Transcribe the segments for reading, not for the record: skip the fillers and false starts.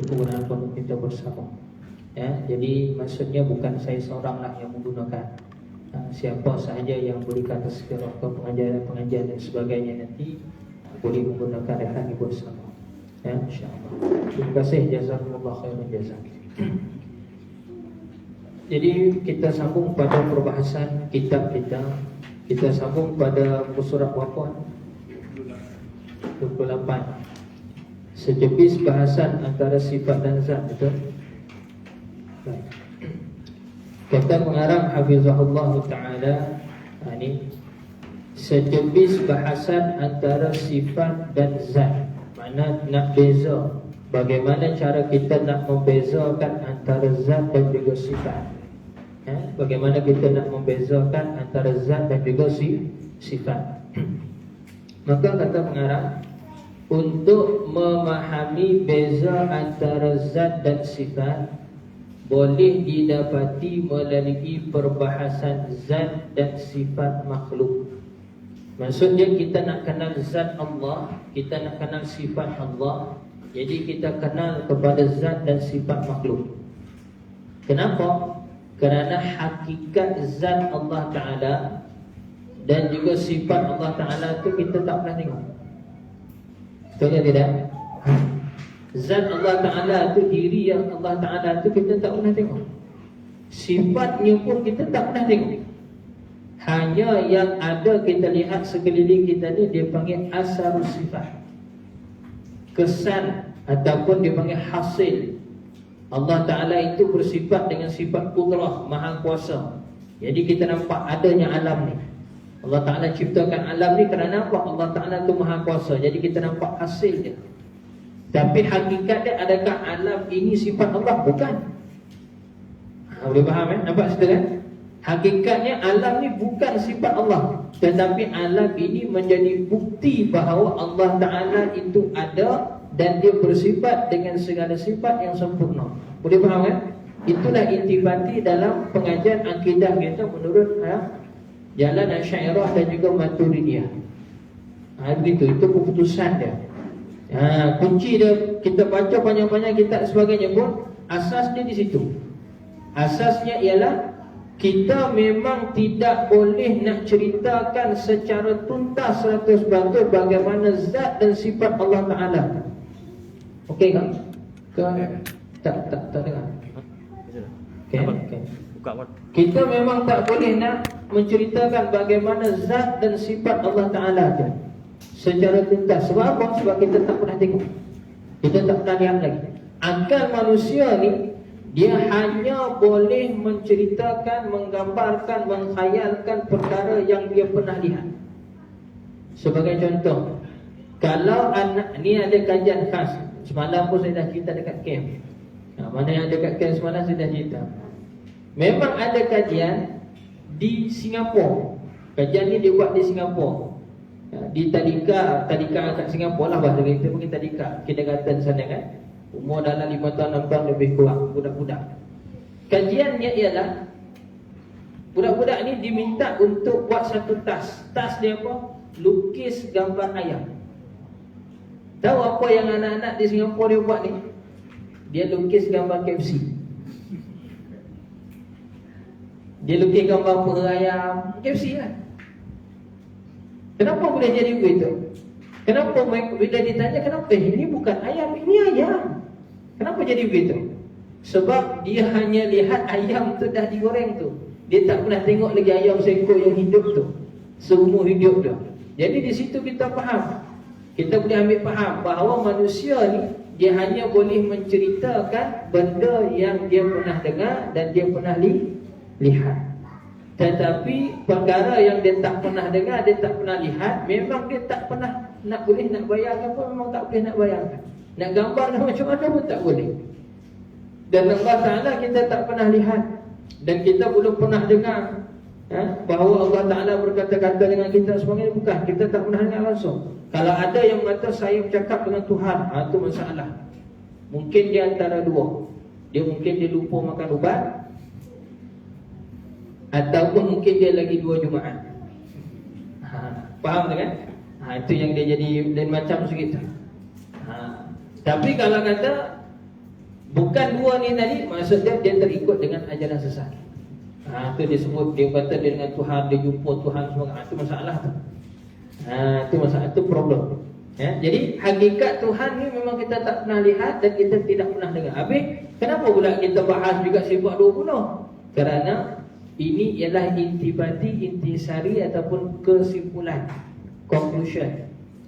Kegunaan untuk kita bersama. Ya, jadi maksudnya bukan saya seoranglah yang menggunakan. Siapa sahaja yang berikan tazkirah ke pengajian dan sebagainya nanti boleh menggunakan rehat ini bersama. Ya, insya-Allah. Terima kasih, jazakumullah khairan jazak. Jadi kita sambung pada perbahasan kitab kita. Kita sambung pada surat berapa? 28. Sejepis bahasan antara sifat dan zat, betul? Baik. Kata pengarang hafizahullah taala, ini sejepis bahasan antara sifat dan zat. Mana nak beza, bagaimana cara kita nak membezakan antara zat dan juga sifat. Bagaimana kita nak membezakan antara zat dan juga sifat. Maka kata pengarang, untuk memahami beza antara zat dan sifat boleh didapati melalui perbahasan zat dan sifat makhluk. Maksudnya kita nak kenal zat Allah, kita nak kenal sifat Allah, jadi kita kenal kepada zat dan sifat makhluk. Kenapa? Kerana hakikat zat Allah Ta'ala dan juga sifat Allah Ta'ala itu kita tak pernah tengok. Betul ke tidak? Zat Allah Ta'ala itu, diri yang Allah Ta'ala itu kita tak pernah tengok. Sifatnya pun kita tak pernah tengok. Hanya yang ada kita lihat sekeliling kita ni, dia panggil asarus sifat, kesan ataupun dia panggil hasil. Allah Ta'ala itu bersifat dengan sifat qudrah, maha kuasa. Jadi kita nampak adanya alam ni. Allah Ta'ala ciptakan alam ni kerana apa? Allah Ta'ala itu maha kuasa. Jadi kita nampak hasil dia. Tapi hakikat dia, adakah alam ini sifat Allah? Bukan. Boleh faham nampak situ kan? Hakikatnya alam ni bukan sifat Allah, tetapi alam ini menjadi bukti bahawa Allah Ta'ala itu ada dan dia bersifat dengan segala sifat yang sempurna. Boleh faham kan? Itulah intibati dalam pengajian akidah kita menurut jalan Asy'ariyah dan juga Maturidiyah. Begitu, itu keputusan dia. Kunci dia, kita baca panjang-panjang kitab sebagainya pun asasnya di situ. Asasnya ialah kita memang tidak boleh nak ceritakan secara tuntas 100% bagaimana zat dan sifat Allah Ta'ala. Okey kan? Tak dengar. Okey. Kita memang tak boleh nak menceritakan bagaimana zat dan sifat Allah Ta'ala tu secara tuntas. Sebab apa? Sebab kita tak pernah tengok, kita tak pernah lihat lagi. Akal manusia ni, dia hanya boleh menceritakan, menggambarkan, menghayalkan perkara yang dia pernah lihat. Sebagai contoh, kalau anak ni ada kajian khas. Semalam pun saya dah cerita dekat camp. Mana yang dekat camp semalam saya dah cerita. Memang ada kajian di Singapura. Kajian ni dia buat di Singapura, di tadika kat Singapura lah, bahasa kita panggil tadika, kindergarten sana kan. Umur dalam 5 tahun 6 tahun lebih kurang, budak-budak. Kajiannya ialah budak-budak ni diminta untuk buat satu tas. Tas dia apa? Lukis gambar ayam. Tahu apa yang anak-anak di Singapura dia buat ni? Dia lukis gambar KFC. Dia lukis gambar pera ayam KFC kan. Kenapa boleh jadi begitu? Kenapa bila ditanya kenapa? Ini bukan ayam, ini ayam. Kenapa jadi begitu? Sebab dia hanya lihat ayam tu dah digoreng tu. Dia tak pernah tengok lagi ayam seekor yang hidup tu seumur hidup dia. Jadi di situ kita faham. Kita boleh ambil faham bahawa manusia ni dia hanya boleh menceritakan benda yang dia pernah dengar dan dia pernah lihat. Tetapi perkara yang dia tak pernah dengar, dia tak pernah lihat, memang dia tak pernah nak bayangkan pun, memang tak boleh nak bayangkan. Nak gambarkan macam mana pun tak boleh. Dan Allah Ta'ala kita tak pernah lihat, dan kita belum pernah dengar bahawa Allah Ta'ala berkata-kata dengan kita sebagainya. Bukan, kita tak pernah dengar langsung. Kalau ada yang mengata saya bercakap dengan Tuhan, itu masalah. Mungkin dia antara dua. Mungkin dia lupa makan ubat, ataupun mungkin dia lagi 2 Jumaat. Faham tak kan? Itu yang dia jadi dan macam segitu. Tapi kalau kata Bukan dua ni tadi, maksudnya dia terikut dengan ajaran sesat. Itu disebut, dia kata dia dengan Tuhan, dia jumpa Tuhan semua. Itu masalah tu. Itu masalah, itu problem. Jadi hakikat Tuhan ni memang kita tak pernah lihat dan kita tidak pernah dengar. Habis kenapa pula kita bahas juga sifat 20? Kerana ini ialah intisari ataupun kesimpulan, conclusion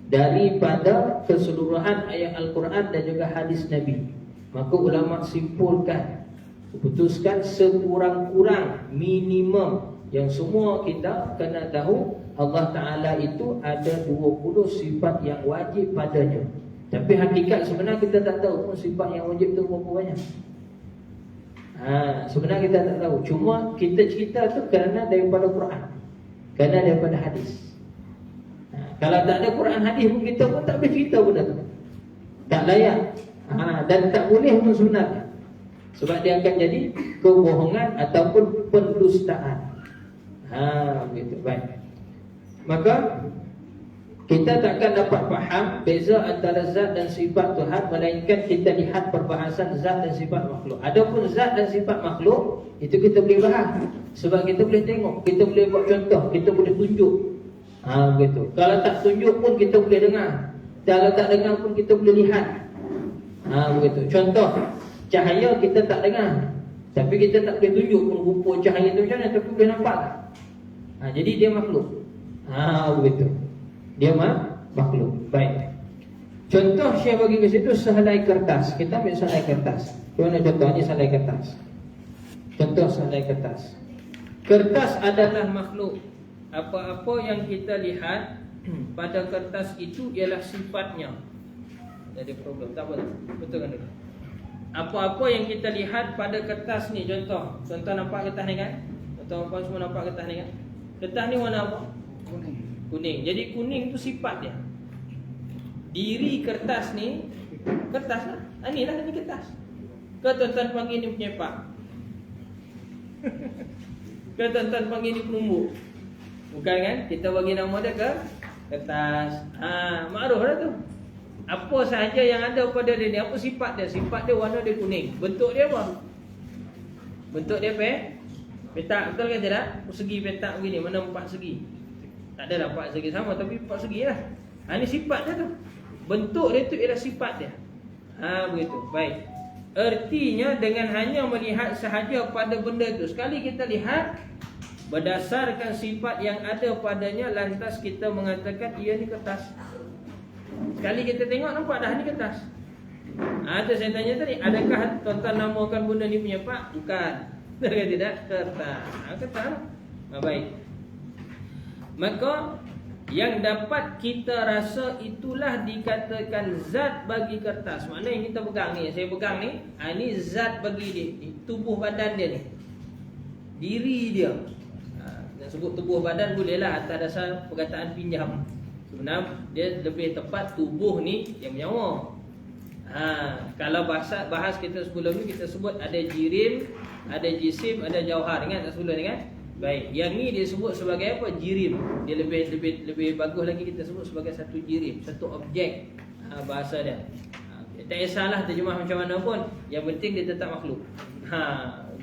daripada keseluruhan ayat Al-Quran dan juga hadis Nabi. Maka ulama simpulkan, putuskan sekurang-kurang minimum yang semua kita kena tahu, Allah Ta'ala itu ada 20 sifat yang wajib padanya. Tapi hakikat sebenarnya kita tak tahu pun sifat yang wajib itu berapa banyak. Sebenarnya kita tak tahu. Cuma kita cerita tu kerana daripada Quran, kerana daripada hadis. Kalau tak ada Quran hadis pun kita pun tak boleh cerita benda tu. Tak layak. Dan tak boleh pun sebenarnya. Sebab dia akan jadi kebohongan ataupun pendustaan. Begitu. Baik. Maka kita takkan dapat faham beza antara zat dan sifat Tuhan melainkan kita lihat perbahasan zat dan sifat makhluk. Adapun zat dan sifat makhluk itu kita boleh bahas. Sebab kita boleh tengok, kita boleh buat contoh, kita boleh tunjuk. Begitu. Kalau tak tunjuk pun kita boleh dengar. Kalau tak dengar pun kita boleh lihat. Begitu. Contoh, cahaya kita tak dengar, tapi kita tak boleh tunjuk pun rupa cahaya tu macam mana, tapi boleh nampak. Jadi dia makhluk. Begitu. Dia makhluk. Baik. Contoh Syekh bagi ke situ sehelai kertas. Kita ambil sehelai kertas. Mana contohnya sehelai kertas? Contoh sehelai kertas. Kertas adalah makhluk. Apa-apa yang kita lihat pada kertas itu ialah sifatnya. Jadi problem. Tak apa. Betul kan? Apa-apa yang kita lihat pada kertas ni, contoh nampak kertas ni kan? Tuan-tuan semua nampak kertas ni kan? Kertas ni warna apa? Kuning. Jadi kuning tu sifat dia. Diri kertas ni, kertas lah. Inilah ini kertas. Ke tuan-tuan panggil ni penyepak? Ke tuan-tuan panggil ni penumbuk? Bukan kan? Kita bagi nama dia ke kertas. Makruf dah tu. Apa sahaja yang ada pada dia ni, apa sifat dia? Sifat dia warna dia kuning. Bentuk dia apa? Bentuk dia petak. Betul kan tidak? Persegi petak begini. Mana 4 segi? Tak ada 4 segi sama, tapi 4 segi lah. Ini sifat dia tu. Bentuk dia tu ialah sifat dia. Begitu. Baik. Ertinya dengan hanya melihat sahaja pada benda itu, sekali kita lihat berdasarkan sifat yang ada padanya, lantas kita mengatakan ia ni kertas. Sekali kita tengok nampak dah ni kertas. Itu saya tanya tadi, adakah tuan-tuan namakan benda ni punya pak? Bukan. Betul tidak? Kertas. Kertas. Baik. Maka yang dapat kita rasa itulah dikatakan zat bagi kertas. Maknanya yang kita pegang ni, saya pegang ni, ini zat bagi dia, tubuh badan dia ni, diri dia. Nak sebut tubuh badan bolehlah atas dasar perkataan pinjam. Sebenarnya dia lebih tepat tubuh ni yang bernyawa. Kalau bahas kita sebelum ni, kita sebut ada jirim, ada jisim, ada jauhar. Ingat tak sebelum ni kan? Baik, yang ni dia sebut sebagai apa? Jirim. Dia lebih bagus lagi kita sebut sebagai satu jirim, satu objek. Bahasa dia. Tak kisahlah terjemah macam mana pun, yang penting dia tetap makhluk.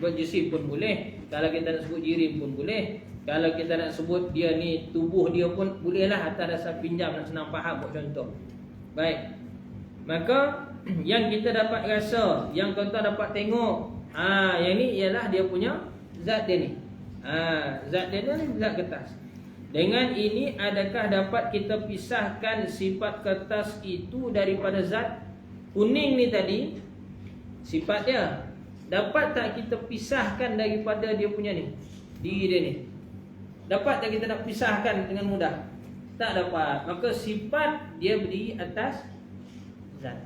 Buat jisim pun boleh, kalau kita nak sebut jirim pun boleh, kalau kita nak sebut dia ni tubuh dia pun bolehlah, atas dasar pinjam nak senang faham buat contoh. Baik. Maka yang kita dapat rasa, yang tuan-tuan dapat tengok, yang ni ialah dia punya zat dia ni. Zat dia ni zat kertas. Dengan ini adakah dapat kita pisahkan sifat kertas itu daripada zat kuning ni tadi? Sifat dia dapat tak kita pisahkan daripada dia punya ni, diri dia ni? Dapat tak kita nak pisahkan dengan mudah? Tak dapat. Maka sifat dia berdiri atas zat.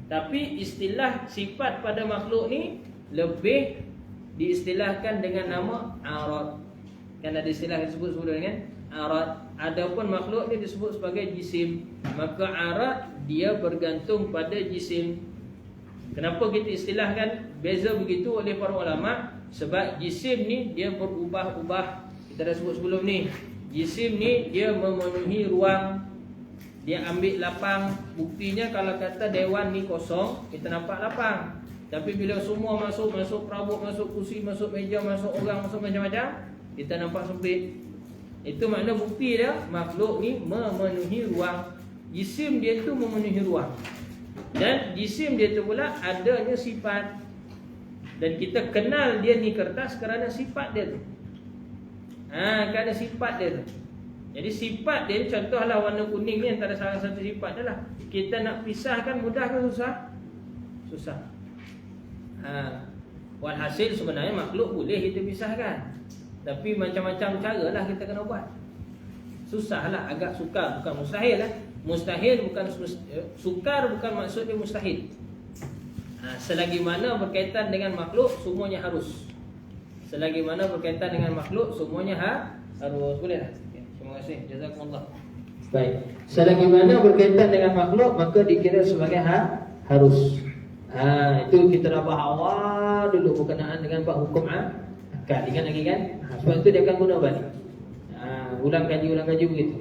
Tapi istilah sifat pada makhluk ni lebih diistilahkan dengan nama arad. Kan ada istilah disebut dengan arad. Adapun makhluk ni disebut sebagai jisim. Maka arad dia bergantung pada jisim. Kenapa kita istilahkan beza begitu oleh para ulama? Sebab jisim ni dia berubah-ubah. Kita dah sebut sebelum ni, jisim ni dia memenuhi ruang. Dia ambil lapang. Buktinya kalau kata dewan ni kosong, kita nampak lapang. Tapi bila semua masuk perabot, masuk kursi, masuk meja, masuk orang, masuk macam-macam, kita nampak sempit. Itu makna bukti dia makhluk ni memenuhi ruang. Jisim dia tu memenuhi ruang. Dan jisim dia tu pula adanya sifat. Dan kita kenal dia ni kertas kerana sifat dia tu. Kerana sifat dia tu. Jadi sifat dia, contohlah warna kuning ni antara salah satu sifat dia lah. Kita nak pisahkan mudah ke susah? Susah. Walhasil sebenarnya makhluk boleh kita pisahkan. Tapi macam-macam cara lah kita kena buat. Susah lah, agak sukar. Bukan mustahil lah. Mustahil bukan sukar, bukan maksud dia mustahil. Selagi mana berkaitan dengan makhluk, semuanya harus. Selagi mana berkaitan dengan makhluk, semuanya harus. Boleh lah. Terima kasih. Jazakumullah. Baik. Selagi mana berkaitan dengan makhluk, maka dikira sebagai harus. Itu kita dah awal dulu berkenaan dengan bab hukum akal. Ingat lagi kan? Sebab itu dia akan guna balik. Ulang kaji begitu.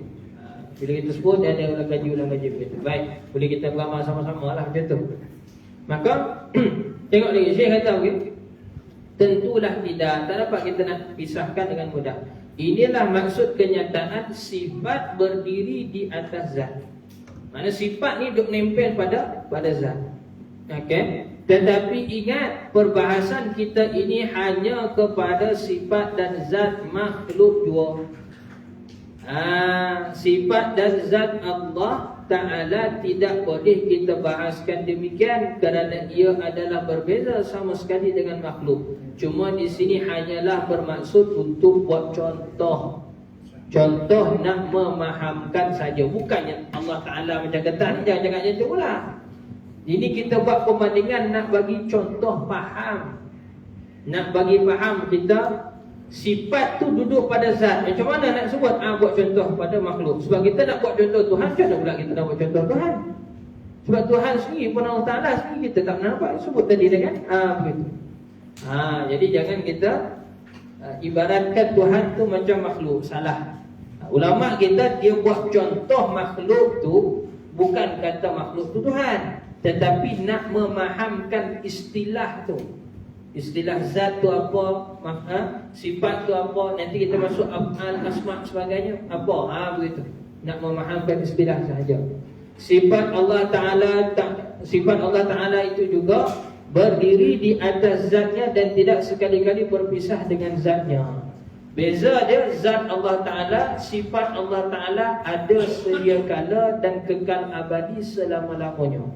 Bila kita sebut, dia ada ulang kaji begitu. Baik. Boleh kita beramal sama-sama lah macam tu. Maka tengok lagi Syekh kata begitu. Tentulah tidak dapat kita nak pisahkan dengan mudah. Inilah maksud kenyataan sifat berdiri di atas zat. Maksudnya sifat ni duk nempel pada zat. Okey. Tetapi ingat, perbahasan kita ini hanya kepada sifat dan zat makhluk jua. Sifat dan zat Allah Ta'ala tidak boleh kita bahaskan demikian kerana ia adalah berbeza sama sekali dengan makhluk. Cuma di sini hanyalah bermaksud untuk buat contoh. Contoh nak memahamkan saja. Bukannya Allah Ta'ala macam kata ni, jangan macam tu pula. Ini kita buat perbandingan nak bagi contoh faham. Nak bagi faham kita sifat tu duduk pada zat. Macam mana nak sebut? Buat contoh pada makhluk. Sebab kita nak buat contoh Tuhan, macam mana pula kita nak buat contoh Tuhan? Sebab Tuhan sendiri pun Allah Ta'ala sendiri kita tak pernah nampak. Sebut tadi dah kan? Begitu. Jadi jangan kita ibaratkan Tuhan tu macam makhluk. Salah. Ulama kita dia buat contoh makhluk tu, bukan kata makhluk tu Tuhan, tetapi nak memahamkan istilah tu. Istilah zat tu apa, sifat tu apa, nanti kita masuk af'al, asma' sebagainya apa, begitu. Nak memahamkan istilah sahaja. Sifat Allah Ta'ala itu juga berdiri di atas zatnya dan tidak sekali-kali berpisah dengan zatnya. Beza dia, zat Allah Ta'ala, sifat Allah Ta'ala ada sedia kala dan kekal abadi selama-lamanya.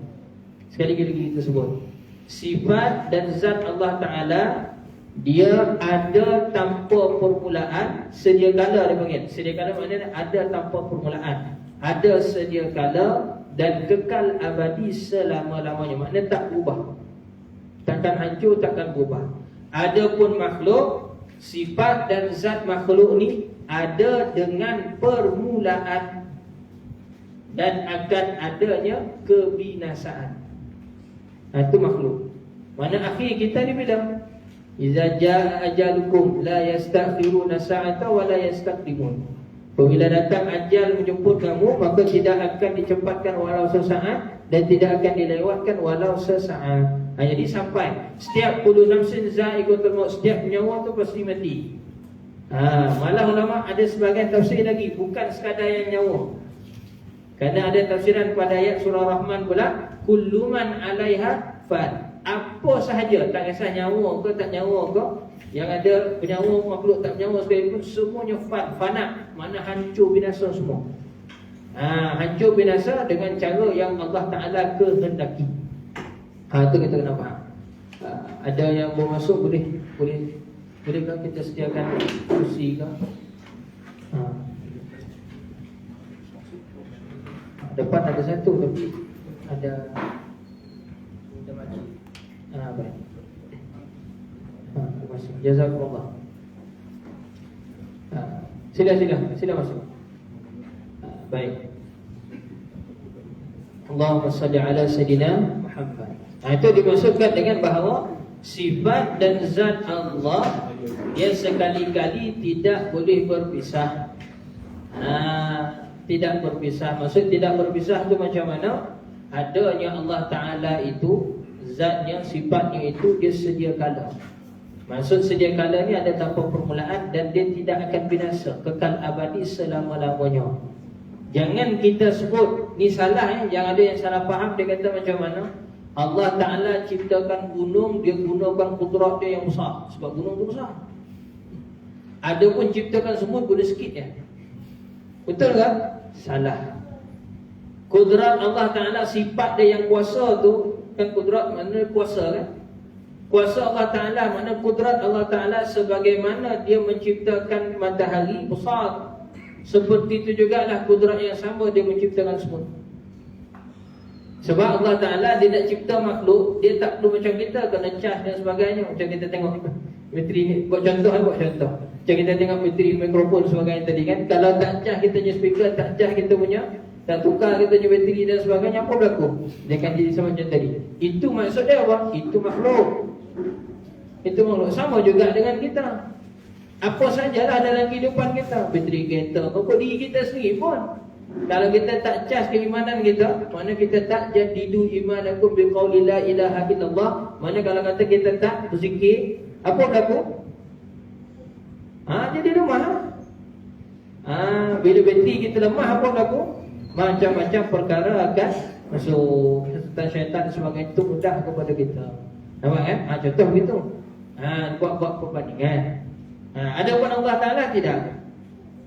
Sekali lagi kita sebut, sifat dan zat Allah Ta'ala dia ada tanpa permulaan, sedia kala dia panggil. Sedia kala maknanya ada tanpa permulaan, ada sedia kala dan kekal abadi selama-lamanya. Maknanya tak berubah, takkan hancur, takkan berubah. Adapun makhluk, sifat dan zat makhluk ni ada dengan permulaan dan akan adanya kebinasaan. Itu makhluk. Mana akhir kita ni bila iza jaa ajalukum la yastakhiruna sa'ata wa la yastaqdimun. Apabila datang ajal menjemput kamu, maka tidak akan dicepatkan walau sesaat dan tidak akan dilewatkan walau sesaat. Jadi sampai setiap kullu nafsin za'iqatul maut, setiap nyawa tu pasti mati. Malah ulama ada sebagian tafsir lagi, bukan sekadar yang nyawa. Kerana ada tafsiran pada ayat surah Rahman pula, kullu man 'alaiha fan. Apa sahaja, tak kisah nyawa ke tak nyawa ke, yang ada bernyawa makhluk tak bernyawa sekalipun, semuanya fana, mana hancur binasa semua. Hancur binasa dengan cara yang Allah Ta'ala kehendaki. Itu kita kena faham. Ada yang mau masuk, bolehkah kita sediakan kursi ke? Depan ada satu, tapi ada maju. Baik. Terima kasih. Jazakumullah. Sila masuk. Baik. Allahumma salli ala Sayyidina Muhammad. Itu dimaksudkan dengan bahawa sifat dan zat Allah yang sekali-kali tidak boleh berpisah. tidak berpisah. Maksud tidak berpisah itu macam mana? Adanya Allah Ta'ala itu zat yang sifatnya itu dia sedia kala. Maksud sedia kala ni ada tanpa permulaan dan dia tidak akan binasa, kekal abadi selama-lamanya. Jangan kita sebut ni salah Yang ada yang salah faham, dia kata macam mana Allah Ta'ala ciptakan gunung, dia gunakan kudrat dia yang besar, sebab gunung tu besar. Ada pun ciptakan semut, guna sikit ya. Betul tak? Salah. Kudrat Allah Ta'ala, sifat dia yang kuasa tu, kan kudrat maknanya kuasa kan. Kuasa Allah Ta'ala makna kudrat Allah Ta'ala, sebagaimana dia menciptakan matahari besar, seperti itu jugalah kudrat yang sama dia menciptakan semut. Sebab Allah Ta'ala dia nak cipta makhluk, dia tak perlu macam kita kena cas dan sebagainya. Macam kita tengok bateri ni, buat contoh. Macam kita tengok bateri mikrofon sebagainya tadi kan. Kalau tak cas kita punya speaker, tak cas kita punya, tak tukar kita punya bateri dan sebagainya, apa berlaku? Dia akan jadi sama macam tadi. Itu maksud dia apa? Itu makhluk. Itu makhluk. Sama juga dengan kita. Apa sajalah dalam kehidupan kita, bateri kereta, pokok diri kita sendiri pun. Kalau kita tak cas keimanan kita, mana kita tak jadidu imanakum biqauli la ilaha illallah, mana kalau kata kita tak berzikir, apa berlaku? Jadi lemah. Bila bateri kita lemah, apa berlaku? Macam-macam perkara akan masuk. Syaitan sebagai itu mudah kepada kita. Nampak kan? Contoh begitu. Buat perbandingan. Ada pun Allah Ta'ala tidak.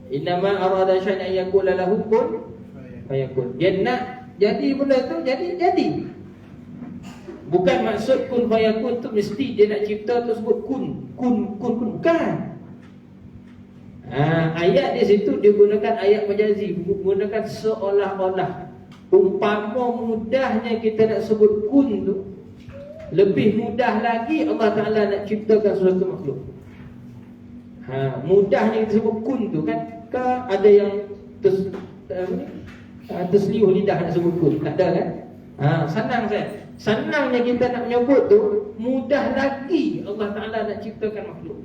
Innama arada syai'an yakula lahu kun fayakun. Dia nak jadi benda tu jadi. Bukan maksud kun fayakun tu mesti dia nak cipta tu sebut kun bukan. Ayat di situ dia gunakan ayat majazi, gunakan seolah-olah. Umpama mudahnya kita nak sebut kun tu, lebih mudah lagi Allah Ta'ala nak ciptakan sesuatu makhluk. Mudahnya kita sebut kun tu kan, ada yang terseliuh lidah nak sebut kun, tak ada kan? Senang saya. Senangnya kita nak menyebut tu, mudah lagi Allah Ta'ala nak ciptakan makhluk.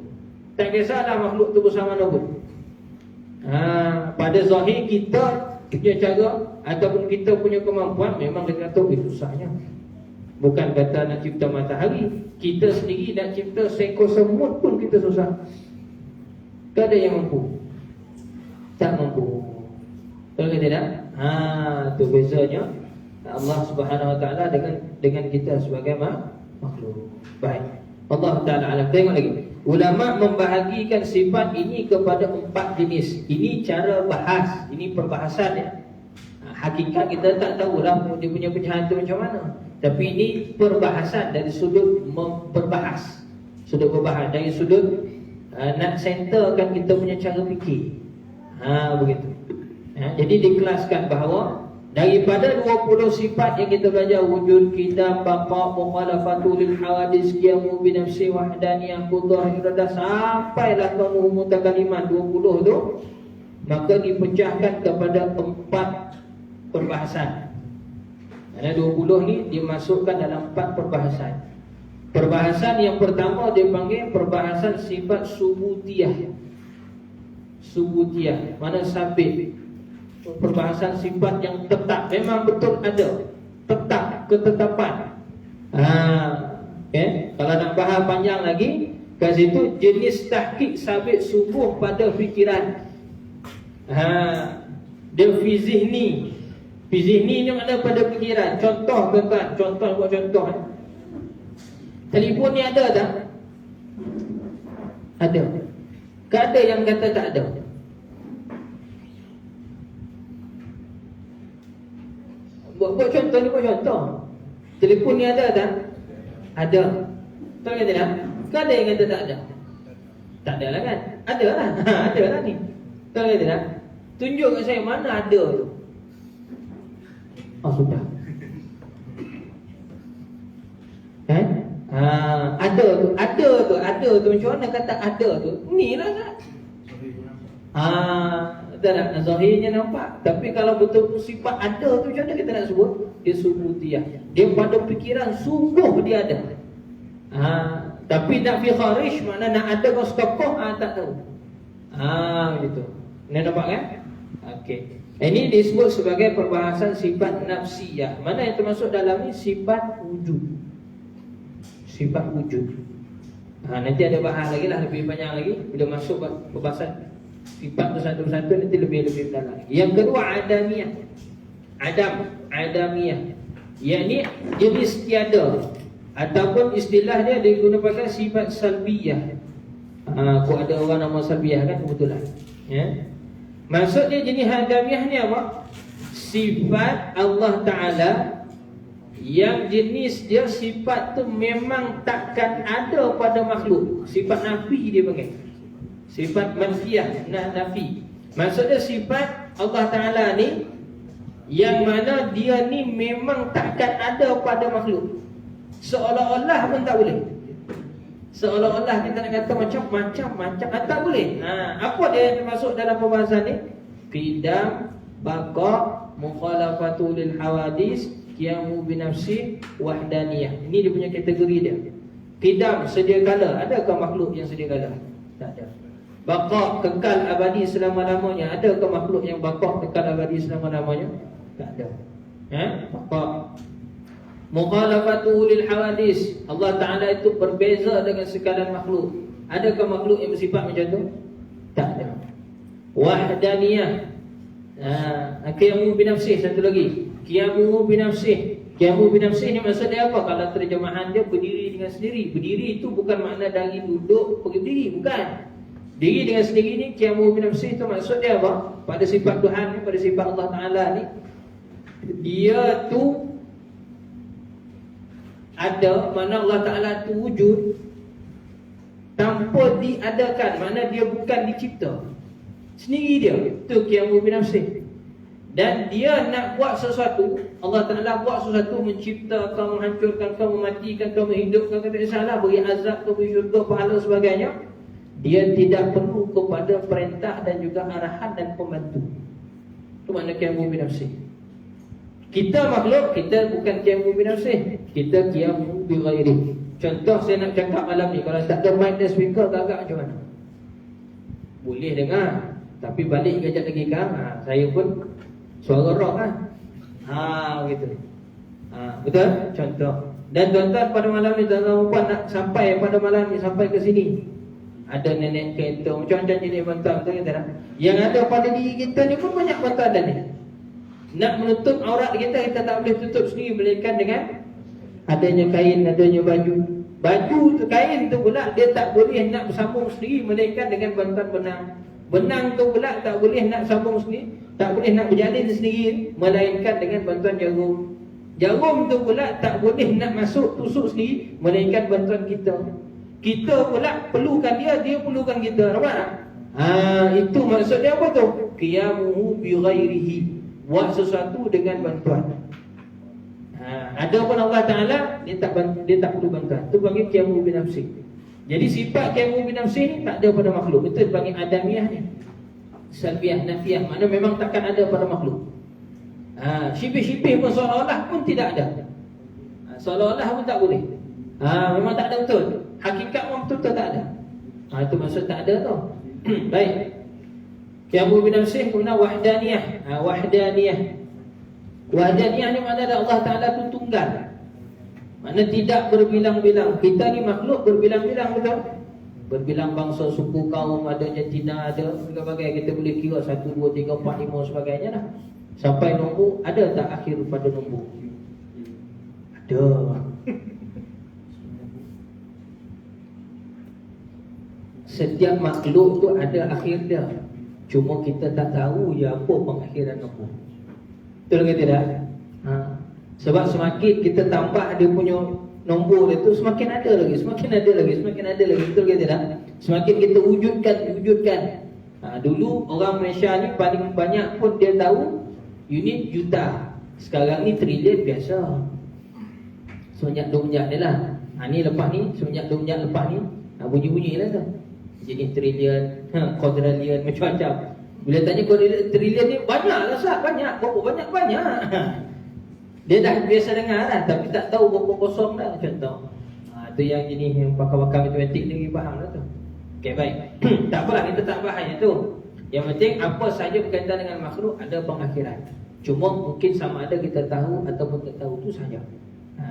Tak kisahlah makhluk tu bersama mana pun. Pada zahir kita punya cara ataupun kita punya kemampuan, memang dia kata itu susahnya. Bukan kata nak cipta matahari, kita sendiri nak cipta seekor semut pun kita susah. Tak ada yang mampu. Tak mampu. Betul ke tidak? Tu bezanya Allah Subhanahu Wa Taala dengan kita sebagai makhluk. Baik. Allah Taala alam. Tengok lagi. Ulama membahagikan sifat ini kepada 4 jenis. Ini cara bahas. Ini perbahasan ya. Hakikat kita tak tahulah dia punya pecahan tu macam mana. Tapi ini perbahasan dari sudut berbahas. Sudut berbahas dari sudut nak centerkan kita punya cara fikir. Begitu. Jadi dikelaskan bahawa daripada 20 sifat yang kita belajar, wujud, qidam, baqa, mukhalafatu lil hawadis, qiyamu bi nafsi wahdaniyah, qudrah, iradah, sampailah ke mutakalimat 20 tu, maka dipecahkan kepada 4 perbahasan. Ada 20 ni dimasukkan dalam 4 perbahasan. Perbahasan yang pertama dia panggil perbahasan sifat subutiyah. Subutiyah, mana sabit. Perbahasan sifat yang tetap, memang betul ada. Tetap, ketetapan. Okay. Kalau nak bahas panjang lagi, kat situ jenis tahqiq sabit subuh pada fikiran. Dia fi zihni. Fi zihni ni ada pada fikiran. Contoh tuan-tuan, buat contoh. Telefon ni ada tak? Ada. Kan ada yang kata tak ada. Buat contoh ni, buat contoh. Telefon ni ada tak? Ada. Tahu kata tak? Kan ada yang kata tak ada. Tak ada lah kan? Ada lah. Ada lah ni. Tahu kata tak? Tunjuk kat saya mana ada tu. Sudah. Kan? Ada tu macam mana kata ada tu? Ni lah kan? Tak nak zahirnya nampak. Tapi kalau betul sifat ada tu macam mana kita nak sebut? Dia subutiyah. Dia pada fikiran sungguh dia ada. Tapi nak fi kharij, makna nak ada kau sekokoh tak tahu. Begitu. Ni nampak kan? Okey. Ini disebut sebagai perbahasan sifat nafsiyah. Mana yang termasuk dalam ni? Sifat wujud. Sifat wujud. Nanti ada bahas lagi lah, lebih banyak lagi. Bila masuk perbahasan sifat tu satu-satu, nanti lebih dalam lagi. Yang kedua, adamiyah. Adamiyah, yakni jenis tiada, ataupun istilah dia digunakan sifat salbiyah. Kau ada orang nama salbiyah kan, kebetulan ya? Maksudnya jenis adamiyah ni apa? Sifat Allah Ta'ala yang jenis dia, sifat tu memang takkan ada pada makhluk. Sifat nafi dia panggil, sifat manfiyah, nafi. Maksudnya sifat Allah Ta'ala ni yang mana dia ni memang takkan ada pada makhluk. Seolah-olah pun tak boleh. Seolah-olah kita nak kata macam tak boleh. Apa dia yang termasuk dalam pembahasan ni? Qidam, baqa, mukhalafatu lil hawadis, qiyamu binafsi, wahdaniyah. Ini dia punya kategori dia. Qidam, sedia kala. Adakah makhluk yang sedia kala? Tak ada. Baqa, kekal abadi selama-lamanya. Adakah makhluk yang baqa, kekal abadi selama-lamanya? Tak ada. Baqa. Mukhalafatu lil hawadis, Allah Ta'ala itu berbeza dengan sekalian makhluk. Adakah makhluk yang bersifat macam tu? Tak ada. Wahdaniyah, qiyamu binafsih. Satu lagi, qiyamu binafsih. Qiyamu binafsih ni maksud dia apa? Kalau terjemahan dia berdiri dengan sendiri. Berdiri itu bukan makna dari duduk pergi berdiri, bukan. Diri dengan sendiri ni, qiyamu binafsih itu maksud dia apa? Pada sifat Tuhan ni, pada sifat Allah Ta'ala ni, dia tu ada, mana Allah Ta'ala tu wujud tanpa diadakan, mana dia bukan dicipta, sendiri dia. Itu qiyamu binafsih. Dan dia nak buat sesuatu, Allah Ta'ala buat sesuatu, menciptakan, menghancurkan, mematikan, menghidupkan, kata salah, beri azab, beri syurga, pahala sebagainya. Dia tidak perlu kepada perintah dan juga arahan dan pembantu. Itu makna qiyamu binafsih. Kita makhluk, kita bukan qiyamu binafsih, kita qiyamu bighairi. Contoh saya nak cakap malam ni, kalau tak ada mic dan speaker, agak macam mana? Boleh dengar, tapi balik kejap lagi kan, saya pun suara rock kan. Begitu. Betul? Contoh. Dan tuan-tuan pada malam ni, tuan-tuan puan nak sampai pada malam ni, sampai ke sini, ada nenek kereta, macam-macam jenis bantuan, betul tak? Yang ada pada diri kita ni pun banyak bantuan dah ni. Nak menutup aurat kita, kita tak boleh tutup sendiri, melainkan dengan adanya kain, adanya baju. Baju tu, kain tu pula dia tak boleh nak bersambung sendiri, melainkan dengan bantuan benang. Benang tu pula tak boleh nak sambung sendiri, tak boleh nak berjalin sendiri, melainkan dengan bantuan jarum. Jarum tu pula tak boleh nak masuk tusuk sendiri, melainkan bantuan kita. Kita pula perlukan dia, dia perlukan kita. Nampak tak? Itu maksud dia apa tu? Qiyamuhu bi ghairihi. Buat sesuatu dengan bantuan. Ada pun Allah Ta'ala, dia tak perlu bantuan. Itu panggil qiyamu binafsih. Jadi sifat qiyamu binafsih ni tak ada pada makhluk. Itu panggil adamiyah ni. Salbiyah, nafiyah, mana memang takkan ada pada makhluk. Syibih-syibih pun seolah-olah pun tidak ada. Seolah-olah pun tak boleh. Memang tak ada betul. Hakikat pun betul-betul tak ada. Itu maksud tak ada tu. Baik. Qiyamu binafsih guna wahdaniyah. Wahdaniyah ni makna Allah Ta'ala tu tunggal. Makna tidak berbilang-bilang. Kita ni makhluk berbilang-bilang, betul? Berbilang bangsa, suku, kaum, ada jantina, ada berbagai. Kita boleh kira 1, 2, 3, 4, 5 sebagainya lah. Sampai nombor, ada tak akhir pada nombor? Ada. Setiap makhluk tu ada akhir dia. Cuma kita tak tahu ya apa pengakhiran nombor. Betul ke tidak? Sebab semakin kita tambah dia punya nombor itu, semakin ada lagi, semakin ada lagi, semakin ada lagi. Betul ke tidak? Semakin kita wujudkan. Dulu orang Malaysia ni paling banyak pun dia tahu unit juta. Sekarang ni trilion biasa. Semenjak 2 ni lah. Ni lepas ni, semenjak 2 lepas ni, bunyi-bunyi lah tu. Jadi trilion, quadrillion, macam-macam. Bila tanya trilion ni, banyak lah Ustaz, banyak. Berapa banyak-banyak. Dia dah biasa dengar lah, tapi tak tahu berapa kosong dah. Contoh itu yang jenis yang pakar-pakar matematik ni faham lah tu. Okay, baik. Tak apalah, kita tak bahas itu. Yang penting apa saja berkaitan dengan makhluk ada pengakhiran. Cuma mungkin sama ada kita tahu ataupun tak tahu itu saja.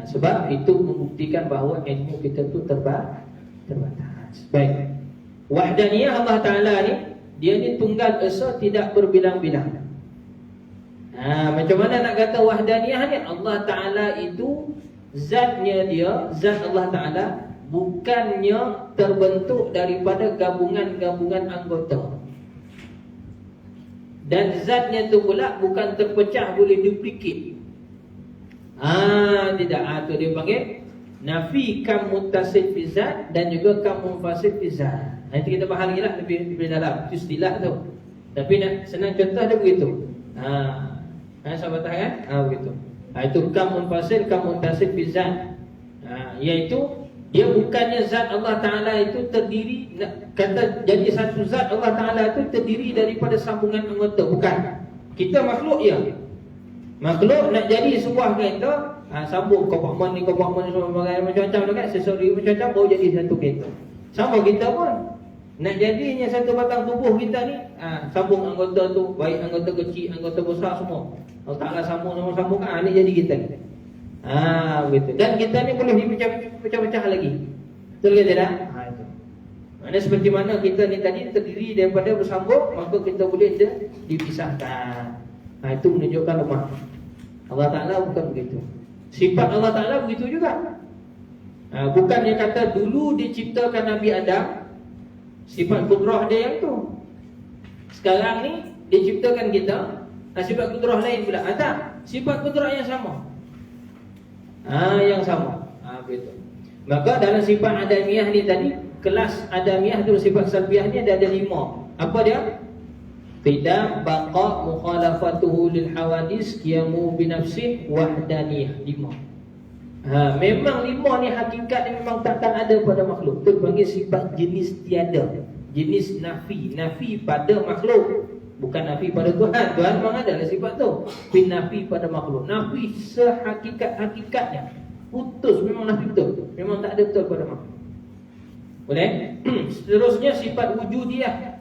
Sebab itu membuktikan bahawa ilmu kita tu terbatas. Baik. Wahdaniyah Allah Ta'ala ni, dia ni tunggal esa, tidak berbilang-bilang. Macam mana nak kata wahdaniyah ni? Allah Ta'ala itu zatnya dia, zat Allah Ta'ala bukannya terbentuk daripada gabungan-gabungan anggota. Dan zatnya tu pula bukan terpecah boleh duplicate. Tidak. Tu dia panggil nafi kam muttasil fi zat dan juga kam munfasil fi zat. Nanti kita bahas lagi lah lebih dalam. Itu istilah tu. Tapi nak senang contoh dia begitu. Sahabat kan? Begitu. Itu kam munfasil, kam muttasil fi zat. Iaitu dia bukannya zat Allah Ta'ala itu terdiri, kata jadi satu zat Allah Ta'ala itu terdiri daripada sambungan anggota. Bukan. Kita makhluk ya. Makhluk nak jadi sebuah kereta, sambung kompartmen ni macam-macam dekat, aksesori macam-macam baru jadi satu kereta. Sama kita pun nak jadinya satu batang tubuh kita ni, sambung anggota tu, baik anggota kecil, anggota besar semua. Allah Ta'ala sambung-sambungkan, ni jadi kita ni. Begitu. Dan kita ni boleh dipecah-pecah lagi. Betul ke tidak? Itu. Mana seperti mana kita ni tadi terdiri daripada bersambung, maka kita boleh dipisahkan. Itu menunjukkan lemah. Allah Ta'ala bukan begitu. Sifat Allah Ta'ala begitu juga. Bukannya kata dulu diciptakan Nabi Adam, sifat kudrah dia yang tu. Sekarang ni diciptakan kita, sifat kudrah lain pula. Tak, sifat kudrah yang sama. Yang sama. Begitu. Maka dalam sifat adamiyah ni tadi, kelas adamiyah tu sifat salbiyah ni ada 5. Apa dia? Qidam, baqa, mukhalafatuhu lil hawadis, qiyamu binafsin, wahdaniyah. 5. Memang 5 ni hakikat ni memang takkan ada pada makhluk. Itu panggil sifat jenis tiada, jenis nafi. Nafi pada makhluk, bukan nafi pada Tuhan. Tuhan memang ada sifat tu, tapi nafi pada makhluk. Nafi sehakikat-hakikatnya, putus, memang nafi betul, memang tak ada betul pada makhluk. Boleh? Seterusnya sifat wujudiyah.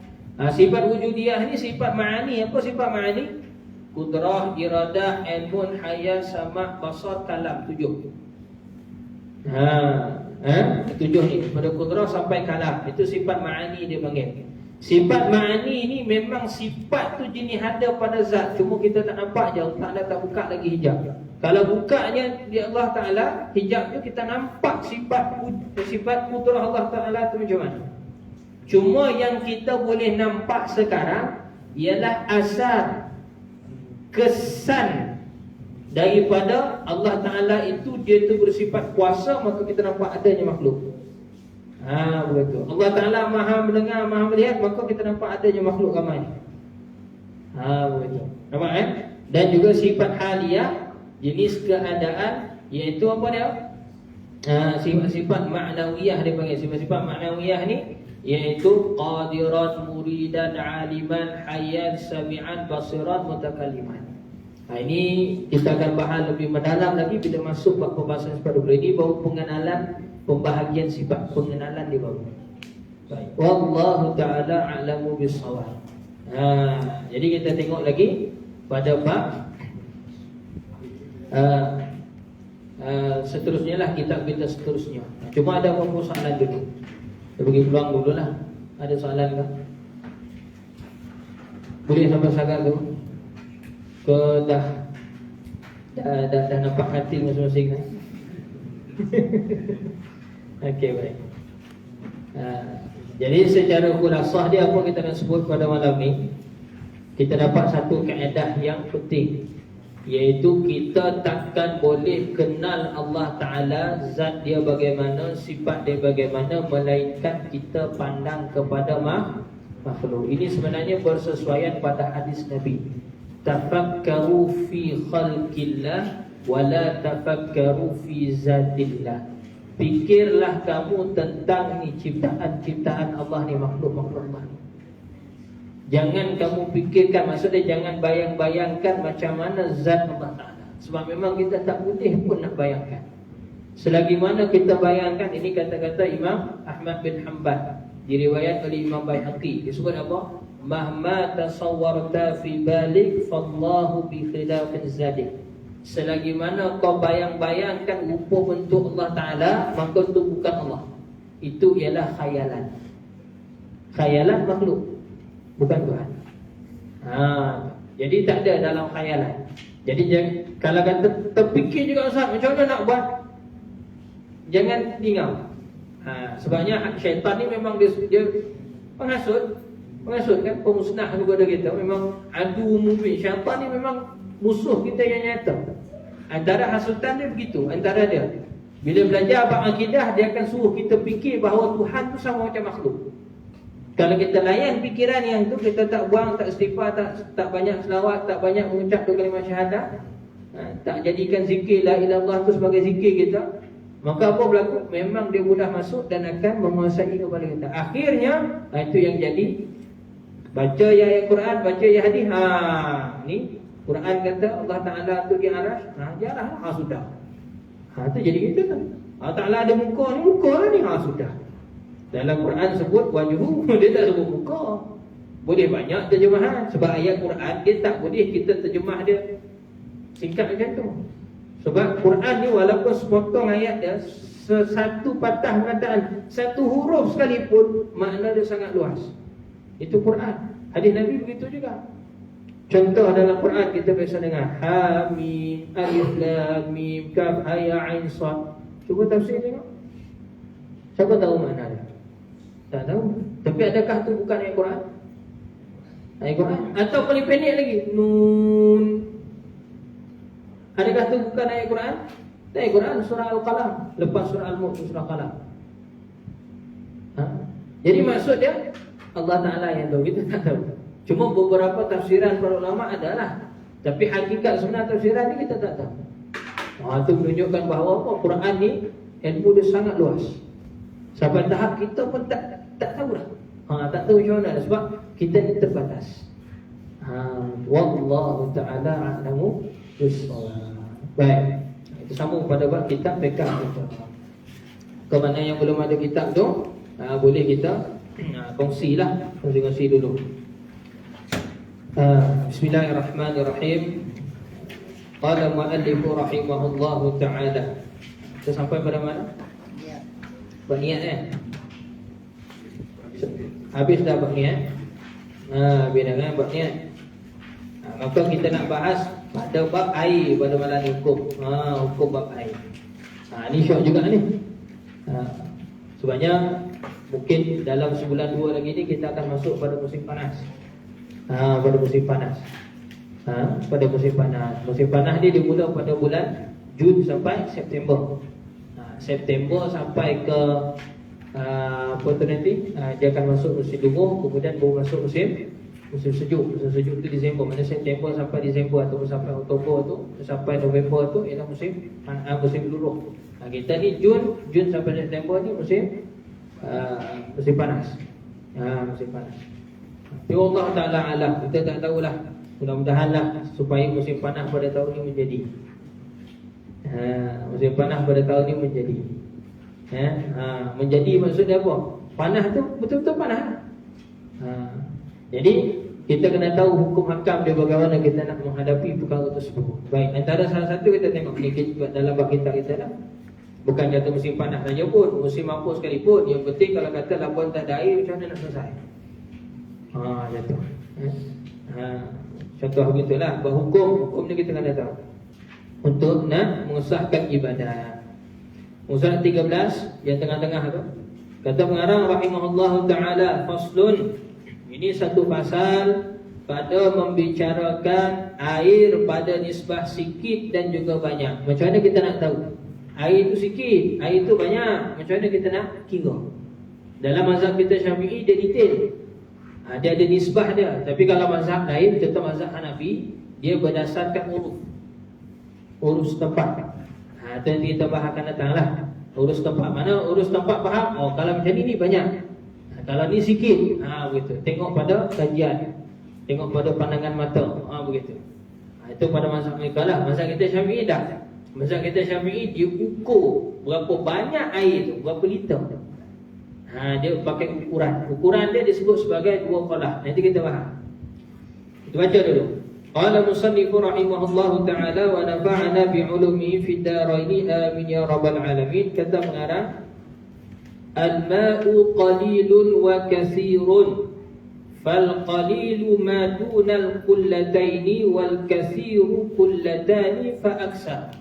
Sifat wujudiyah ni sifat ma'ani. Apa sifat ma'ani? Kudrah, iradah, ilmun, hayat, sama', basar, kalam. 7. 7 ni, pada kudrah sampai kalam. Itu sifat ma'ani dia panggil. Sifat ma'ani ni memang sifat tu jenis ada pada zat, cuma kita tak nampak je. Allah Ta'ala tak buka lagi hijab. Kalau bukanya di Allah Ta'ala hijab tu, kita nampak sifat kudrah Allah Ta'ala tu macam mana. Cuma yang kita boleh nampak sekarang ialah asal, kesan daripada Allah Ta'ala itu. Dia tu bersifat kuasa, maka kita nampak adanya makhluk. Begitu. Allah Ta'ala maha mendengar, maha melihat, maka kita nampak adanya makhluk ramai. Begitu. Nampak Dan juga sifat haliyah, jenis keadaan, iaitu apa dia? Sifat ma'nawiyah dia panggil. Sifat ma'nawiyah ni iaitu qadiran, muridan, aliman, hayyan, sami'an, basiran, mutakalliman. Ini kita akan bahas lebih mendalam lagi bila masuk bab pembahasan sifat rububiyah. Ini baru pengenalan, pembahagian sifat, pengenalan di bawah. Baik. Wallahu ta'ala a'lamu bis-shawab. Jadi kita tengok lagi pada bab seterusnya lah, kitab kita seterusnya. Cuma ada beberapa soalan dulu. Kita bagi peluang dulu lah. Ada soalan ke? Boleh sampai sangat tu? Ke dah nampak hati masing-masing kan? Okey, baik. Jadi secara khulasah dia, apa kita nak sebut pada malam ni, kita dapat satu kaedah yang penting, iaitu kita takkan boleh kenal Allah Ta'ala, zat dia bagaimana, sifat dia bagaimana, melainkan kita pandang kepada makhluk. Ini sebenarnya bersesuaian pada hadis Nabi, tafakkaru fi khalqillah wala tafakkaru fi zatillah. Fikirlah kamu tentang ni ciptaan-ciptaan Allah ni, makhluk-makhluk Allah ni. Jangan kamu fikirkan, maksudnya jangan bayang-bayangkan macam mana zat Allah Ta'ala. Sebab memang kita tak boleh pun nak bayangkan. Selagi mana kita bayangkan, ini kata-kata Imam Ahmad bin Hanbal, diriwayat oleh Imam Baihaqi. Dia sebut apa? mahma tasawwarta fi balik fallahu bi khilafin zadik. Selagi mana kau bayang-bayangkan rupa bentuk Allah Ta'ala, maka itu bukan Allah. Itu ialah khayalan. Khayalan makhluk, bukan Tuhan. Jadi tak ada dalam khayalan. Jadi kalau kata terfikir juga Ustaz, macam mana nak buat? Jangan tinggal. Sebabnya syaitan ni memang dia penghasut kan, pemusnah kepada kita. Memang adu mubin. Syaitan ni memang musuh kita yang nyata. Antara hasutan dia begitu, antara dia. Bila belajar bab akidah, dia akan suruh kita fikir bahawa Tuhan tu sama macam makhluk. Kalau kita layan fikiran yang tu, kita tak buang, tak istighfar, tak banyak selawat, tak banyak mengucap kalimah syahadah, tak jadikan zikir la ilaha illallah tu sebagai zikir kita, maka apa berlaku? Memang dia mudah masuk dan akan menguasai kepala kita. Akhirnya itu yang jadi. Baca ya ayat Quran, baca ya hadis. Ni Quran kata Allah Ta'ala tu di aras. Jarah sudah. Tu jadi kita kan. Allah Ta'ala ada muka lah ni. Sudah. Dalam Quran sebut wajhu, dia tak sebut muka. Boleh banyak terjemahan. Sebab ayat Quran dia tak boleh kita terjemah dia singkat macam tu. Sebab Quran ni walaupun sepotong ayat dia, satu patah perkataan, satu huruf sekalipun, makna dia sangat luas. Itu Quran. Hadis Nabi begitu juga. Contoh dalam Quran kita biasa dengar Hamim, Alif Lam Mim, Kaf Ha Ain Sad. Cuba tafsir tengok. Siapa tahu makna dia? Tak tahu. Tapi adakah tu bukan ayat Quran? Ayat Quran? Atau paling pendek lagi, Nun. Adakah tu bukan ayat Quran? Ayat Quran surah Al-Qalam. Lepas surah Al-Mulk, surah Qalam. Jadi maksud dia Allah Ta'ala yang tahu, kita tak tahu. Cuma beberapa tafsiran para ulama adalah, tapi hakikat sebenar tafsiran ni kita tak tahu. Itu menunjukkan bahawa apa? Quran ni ilmu dia sangat luas. Sampai tahap kita pun tak tahu lah. Tak tahu macam mana, sebab kita ni terbatas. Wallahu ta'ala a'lamu bissawab. Baik, itu sambung pada bab kitab fiqh kita. Ke mana yang belum ada kitab tu, boleh kita kongsi dulu. Bismillahirrahmanirrahim. Qala mu'allif rahimahullahu ta'ala. Kita sampai pada mana? Bab niat habis dah bab niat. Bilangan bab niat. Maka kita nak bahas pada bab air pada malam ni, hukum bab air. Ni syok juga ni. Sebabnya mungkin dalam sebulan dua lagi ni kita akan masuk pada musim panas. Pada musim panas. Pada musim panas. Musim panas ni dimula pada bulan Jun sampai September. September sampai ke apa tu nanti, dia akan masuk musim dingin, kemudian baru masuk musim sejuk. Musim sejuk tu Disember. Mana September sampai Disember ataupun sampai Oktober tu, sampai November tu ialah musim luruh. Kita ni Jun sampai September ni musim panas. Musim panas. Tapi Allah Ta'ala alam, kita tak tahulah. Mudah-mudahanlah supaya musim panas pada tahun ni menjadi. Musim panas pada tahun ni menjadi. Menjadi maksudnya apa? Panas tu betul-betul panas. Jadi kita kena tahu hukum hakam dia, bagaimana kita nak menghadapi perkara tersebut. Baik, antara salah satu kita tengok ni dalam bab kita lah. Bukan kata musim panas saja pun, musim apa sekalipun, yang penting kalau kata labuan tak ada air, macam mana nak selesai? Jatuh. Contoh begitulah. Hukum ni kita kena tahu untuk nak mengesahkan ibadat. Musa 13 yang tengah-tengah tu, kata pengarang rahimahullahu ta'ala, faslun. Ini satu pasal pada membicarakan air pada nisbah sikit dan juga banyak. Macam mana kita nak tahu air itu sikit, air itu banyak? Macam mana kita nak kira? Dalam mazhab kita Syafi'i dia detail. Dia ada nisbah dia. Tapi kalau mazhab lain, contoh mazhab Hanafi, dia berdasarkan urus tempat. Itu yang kita bahas akan datang lah. Urus tempat. Mana urus tempat faham? Kalau macam ni banyak. Kalau ni sikit. Begitu. Tengok pada kajian. Tengok pada pandangan mata. Begitu. Itu pada mazhab mereka lah. Mazhab kita Syafi'i dah. Mazhab kita Syafi'i dia ukur berapa banyak air tu, berapa liter. Dia pakai ukuran. Ukuran dia disebut sebagai 2 qalah. Nanti kita faham. Kita baca dulu. Qala musannifu rahimahullahu ta'ala wa nafa'ana bi'ulumihi fid dharaini amin ya rabbal alamin. Kata pengarang, al-ma'u qalilun wa katsirun. Fal qalilu ma dunal qullataini wal katsiru qullatani fa aksar.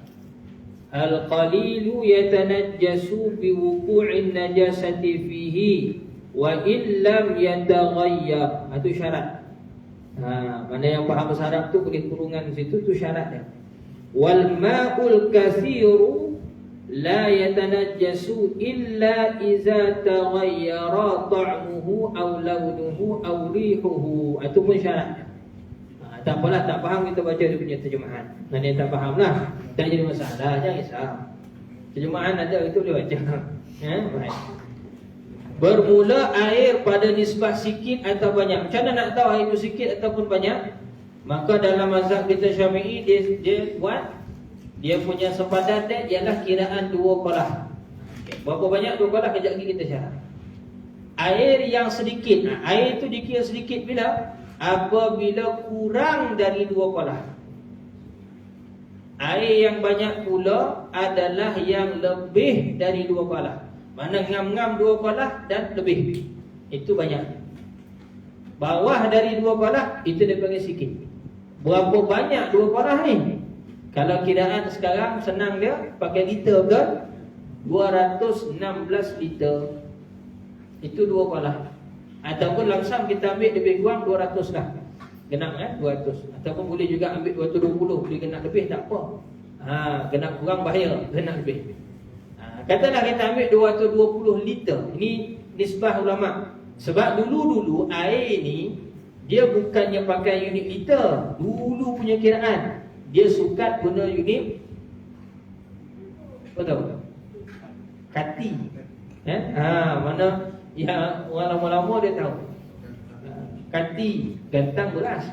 Al-qalilu yatanajjasu biwuqu'in najasati fihi wa illam yataghayyar. Itu syarat. Mana yang faham bahasa Arab tu boleh kurungan situ, tu syaratnya. Wal ma'ul katsiru la yatanajjasu illa iza taghayyara ta'muhu aw launuhu aw rihuhu. Itu pun syaratnya. Tak apalah, tak faham kita baca dia punya terjemahan. Mana yang tak faham lah, tak jadi masalah, jangan risau. Terjemahan ada itu boleh baca. Baik. Bermula air pada nisbah sikit atau banyak. Macam mana nak tahu air itu sikit ataupun banyak? Maka dalam mazhab kita Syafi'i, dia buat, dia punya sepadan dia ialah kiraan 2 qalah. Berapa banyak 2 qalah, kejap lagi kita syarah. Air yang sedikit, air itu dikira sedikit bila? Apabila kurang dari 2 qalah. Air yang banyak pula adalah yang lebih dari 2 qalah. Mana ngam-ngam 2 qalah dan lebih, itu banyak. Bawah dari 2 qalah, itu dia panggil sikit. Berapa banyak 2 qalah ni? Kalau kiraan sekarang senang dia, pakai liter ke? 216 liter. Itu 2 qalah. Ataupun langsam kita ambil lebih kurang 200 lah. Genap 200. Ataupun boleh juga ambil 220. Boleh genap lebih tak apa. Genap kurang bahaya, genap lebih. Katalah kita ambil 220 liter. Ini nisbah ulama. Sebab dulu-dulu air ni dia bukannya pakai unit liter. Dulu punya kiraan dia sukat guna unit, apa tahu? Kati. Mana ya, orang lama-lama dia tahu. Kati, gantang beras.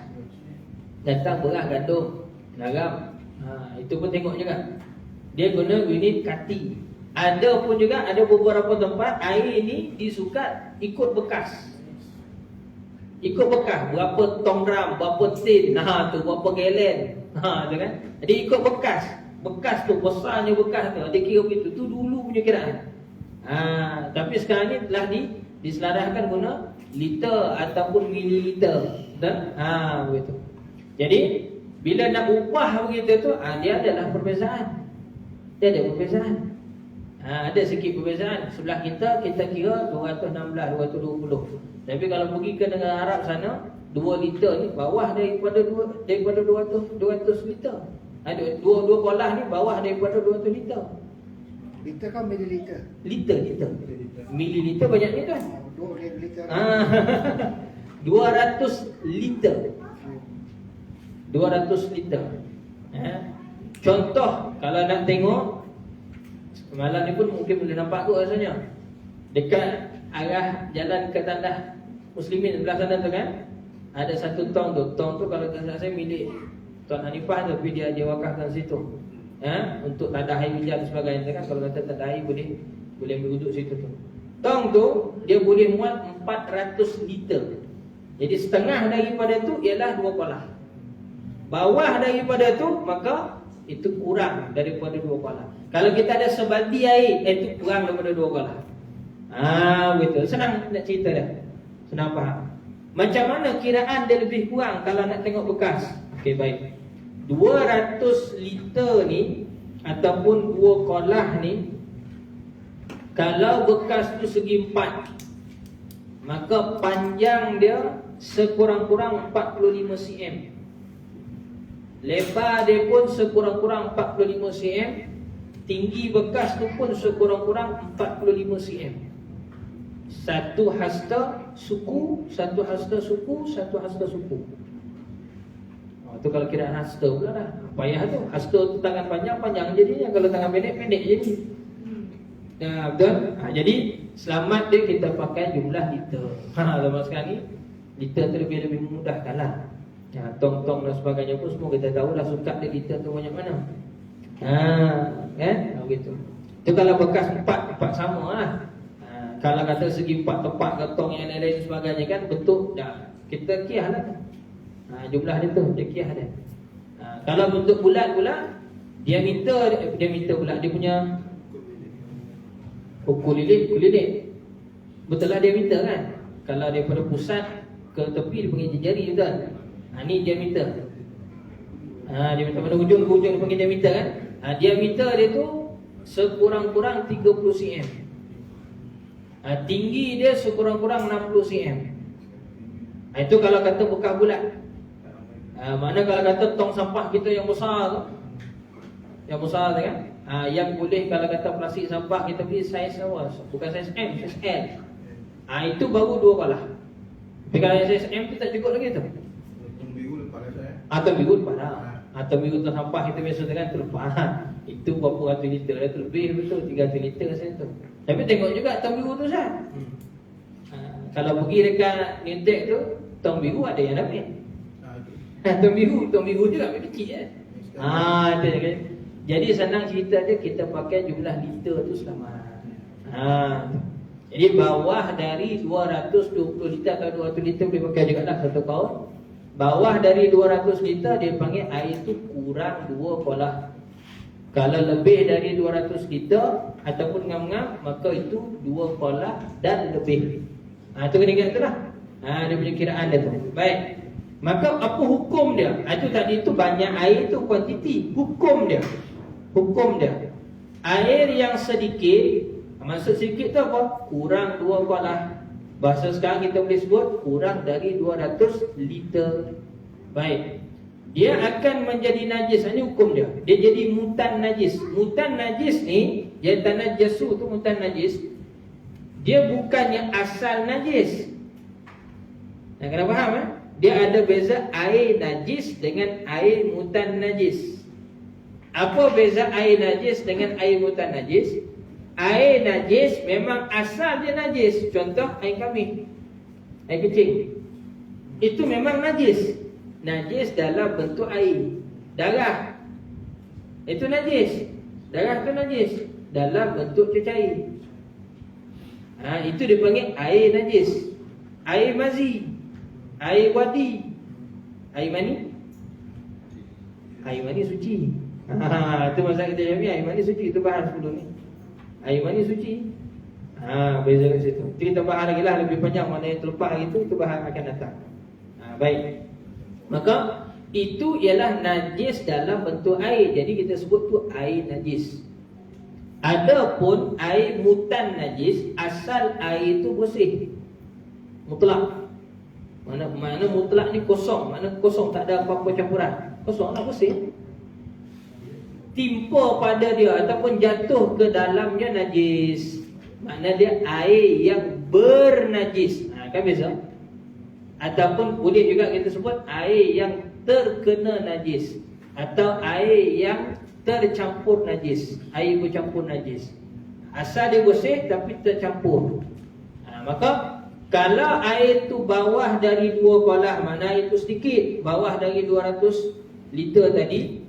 Gantang beras, gandum, garam. Itu pun tengok juga. Dia guna unit kati. Ada pun juga, ada beberapa tempat air ni disukat ikut bekas. Ikut bekas, berapa tong gram, berapa tin, tu berapa galen. Tu kan. Jadi ikut bekas. Bekas tu, besarnya bekas tu. Dia kira begitu. Tu dulu punya kiraan. Tapi sekarang ni telah diselaraskan guna liter ataupun mililiter. Dan begitu. Jadi bila nak ubah begitu tu, dia adalah perbezaan. Dia ada perbezaan. Ada sikit perbezaan. Sebelah kita kira 216, 220. Tapi kalau pergi ke negara Arab sana, 2 liter ni bawah daripada 200 liter. Ada 2 qalah ni bawah daripada 200 liter. Liter kan mililiter? Liter. Mililiter banyak ni kan? 2 liter. 200 liter. 200 liter. Contoh kalau nak tengok, malam ni pun mungkin boleh nampak tu rasanya. Dekat arah jalan ke tanah Muslimin sebelah sana tu kan, ada satu tong tu. Tong tu kalau tak salah saya milik Tuan Hanifah tu, tapi dia wakafkan situ. Untuk tak ada air hujan dan sebagainya kan. Kalau kata tak ada air boleh duduk situ tu. Tong tu dia boleh muat 400 liter. Jadi setengah daripada tu ialah 2 qalah. Bawah daripada tu maka itu kurang daripada 2 qalah. Kalau kita ada sebaldi air, itu kurang daripada 2 qalah. Betul. Senang nak cerita dah. Senang faham. Macam mana kiraan dia lebih kurang kalau nak tengok bekas? Okey, baik. 200 liter ni ataupun 2 qalah ni, kalau bekas tu segi 4, maka panjang dia sekurang-kurang 45 cm. Lebar dia pun sekurang-kurang 45 cm. Tinggi bekas tu pun sekurang-kurang 45 cm. Satu hasta suku, satu hasta suku, satu hasta suku. Itu kalau kiraan hasta pula dah. Payah tu. Hasta tu tangan panjang jadinya. Kalau tangan pendek jadi. Betul? Jadi selamat dia kita pakai jumlah liter. Zaman sekarang ni liter tu lebih memudahkan lah. Tong-tong dan sebagainya pun semua kita tahu dah sukat dia liter tu banyak mana. Kan? Begitu. Itu kalau bekas 4 sama lah. Kalau kata segi 4 tempat gotong yang lain-lain sebagainya kan bentuk dah kita kiyah lah. Jumlah dia tu dia kiyah dia. Kalau bentuk bulat pula dia minta pula dia punya ukur lilit. Betul lah dia minta kan. Kalau daripada pusat ke tepi dia panggil jari betul. Ni dia minta. Dia minta pada ujung ke ujung dia panggil dia minta kan. Dia minta dia tu sekurang-kurang 30 cm. Tinggi dia sekurang-kurang 60 cm. Itu kalau kata bekas bulat. Mana kalau kata tong sampah kita yang besar tu, yang besar tu kan, yang boleh kalau kata plastik sampah kita beli saiz apa? Bukan saiz M, saiz L. Itu baru 2 kolah. Tapi kalau saiz M tu tak cukup lagi tu. Atau biru lepas dah. Atau biru tu sampah kita biasa dengan terlepas. Itu berapa ratus liter dah tu, lebih betul 300 liter saya tu. Tapi tengok juga tong biru tu sah. Kalau pergi dekat Nintek tu, tong biru ada yang dapat. Tong biru juga kecil kan. Jadi senang cerita dia, kita pakai jumlah liter tu selamat. Jadi bawah dari 220 liter atau 200 liter boleh pakai juga lah satu kaun. Bawah dari 200 liter dia panggil air tu kurang 2 kolah. Kalau lebih dari 200 liter ataupun ngam-ngam, maka itu 2 kolah dan lebih. Itu kena ingat tu lah. Dia punya kiraan dia tu. Baik. Maka apa hukum dia? Itu tadi tu banyak air tu kuantiti. Hukum dia. Air yang sedikit, maksud sedikit tu apa? Kurang 2 kolah. Bahasa sekarang kita boleh sebut kurang dari 200 liter. Baik. Dia akan menjadi najis. Ini hukum dia. Dia jadi mutan najis. Mutan najis ni, dia tanah jasu tu mutan najis. Dia bukannya asal najis. Kena faham eh? Dia ada beza air najis dengan air mutan najis. Apa beza air najis dengan air mutan najis? Air najis memang asal dia najis. Contoh air kambing, air kecil. Itu memang najis. Najis dalam bentuk air. Darah itu najis. Darah itu najis dalam bentuk cecair. Itu dipanggil air najis. Air mazi, air wadi, air mani. Air mani suci. Itu masalah kita Jami. Air mani suci. Itu bahas sebelum ni. Air mani suci. Beza kat situ. Kita bahas lagi lah lebih panjang mana yang terlepas itu bahas akan datang. Baik. Maka itu ialah najis dalam bentuk air. Jadi kita sebut tu air najis. Adapun air mutan najis, asal air itu bersih, mutlak. Mana mutlak ni kosong. Mana kosong, tak ada apa-apa campuran. Kosong lah, bersih. Timpa pada dia ataupun jatuh ke dalamnya najis. Makna dia air yang bernajis. Kan beza. Ataupun boleh juga kita sebut air yang terkena najis, atau air yang tercampur najis. Air bercampur najis. Asal dia bersih tapi tercampur. Maka kalau air tu bawah dari 2 kolah, mana air tu sedikit, bawah dari 200 liter tadi,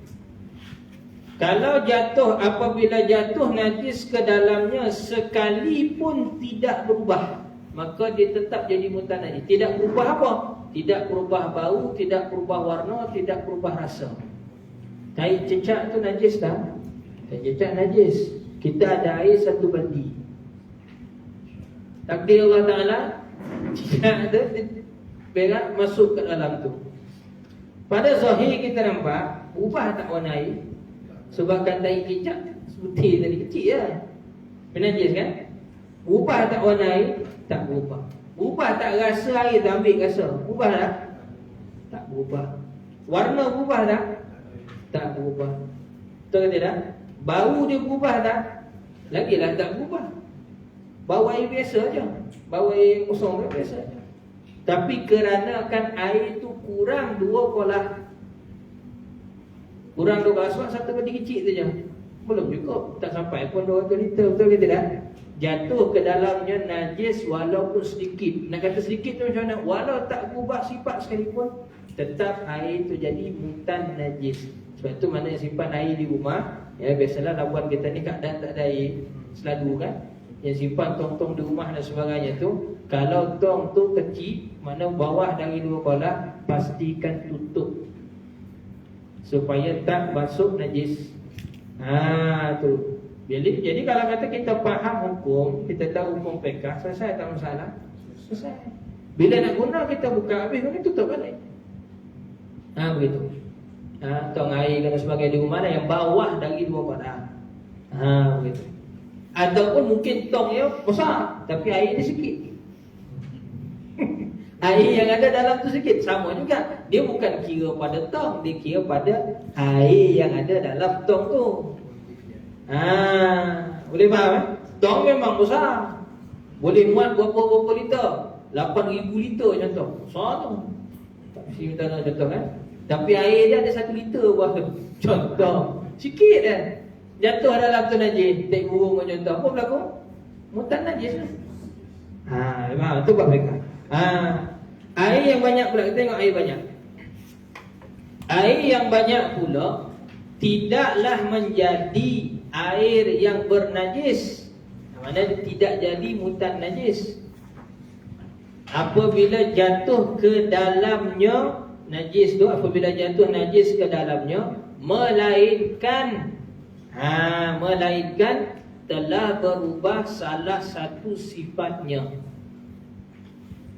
kalau jatuh, apabila jatuh najis ke dalamnya sekalipun tidak berubah, maka dia tetap jadi mutan najis. Tidak berubah apa? Tidak berubah bau, tidak berubah warna, tidak berubah rasa. Air cecak tu najis tak? Air cecak najis. Kita ada air 1 bandi. Takdir Allah Ta'ala, cecak tu berak masuk ke dalam tu. Pada zahir kita nampak ubah tak warna air. Sebab kata air cecak putih tadi kecil je, penajis kan? Ubah tak warna air? Tak berubah. Ubah tak rasa air? Tak ambil rasa. Ubah tak? Tak berubah. Warna berubah tak? Tak berubah. Betul ke tidak? Bau dia berubah tak? Lagilah tak berubah. Bau air biasa je. Bau air kosong biasa je. Tapi kerana kan air tu kurang 2 kolah, kurang 2 kolah, sebab 1 bandi kecil tu je, belum cukup. Tak sampai pun 200 liter. Betul ke tidak? Jatuh ke dalamnya najis walaupun sedikit. Nak kata sedikit tu macam mana? Walau tak berubah sifat sekalipun, tetap air itu jadi mutan najis. Sebab tu mana yang simpan air di rumah, ya biasalah labuan kita ni keadaan tak ada air selalu kan. yang simpan tong-tong di rumah dan sebagainya tu, kalau tong tu kecil, mana bawah dari 2 kolah, pastikan tutup supaya tak masuk najis. Tu. Jadi kalau kata kita faham hukum, kita tahu hukum fiqh, selesai tak masalah. Selesai. Bila nak guna kita buka habis, kita tutup balik. Begitu. Tong air dan sebagainya di rumah yang bawah dari 2 kolah. Begitu. Ataupun mungkin tongnya besar tapi air dia sikit. Air yang ada dalam tu sikit. Sama juga, dia bukan kira pada tong, dia kira pada air yang ada dalam tong tu. Boleh faham eh? Tong memang besar, boleh muat berapa liter, 8,000 liter contoh. Besar tu. Tak mesti minta contoh kan. Tapi air dia ada 1 liter buah. Contoh. Sikit kan. Jatuh dalam tu najis, tek burung contoh. Apa berlaku? Mutan najis lah. Memang tu buat mereka. Air yang banyak pula, kita tengok air banyak. Air yang banyak pula tidaklah menjadi air yang bernajis. Maksudnya tidak jadi mutan najis. Apabila jatuh ke dalamnya najis tu, apabila jatuh najis ke dalamnya, melainkan telah berubah salah satu sifatnya.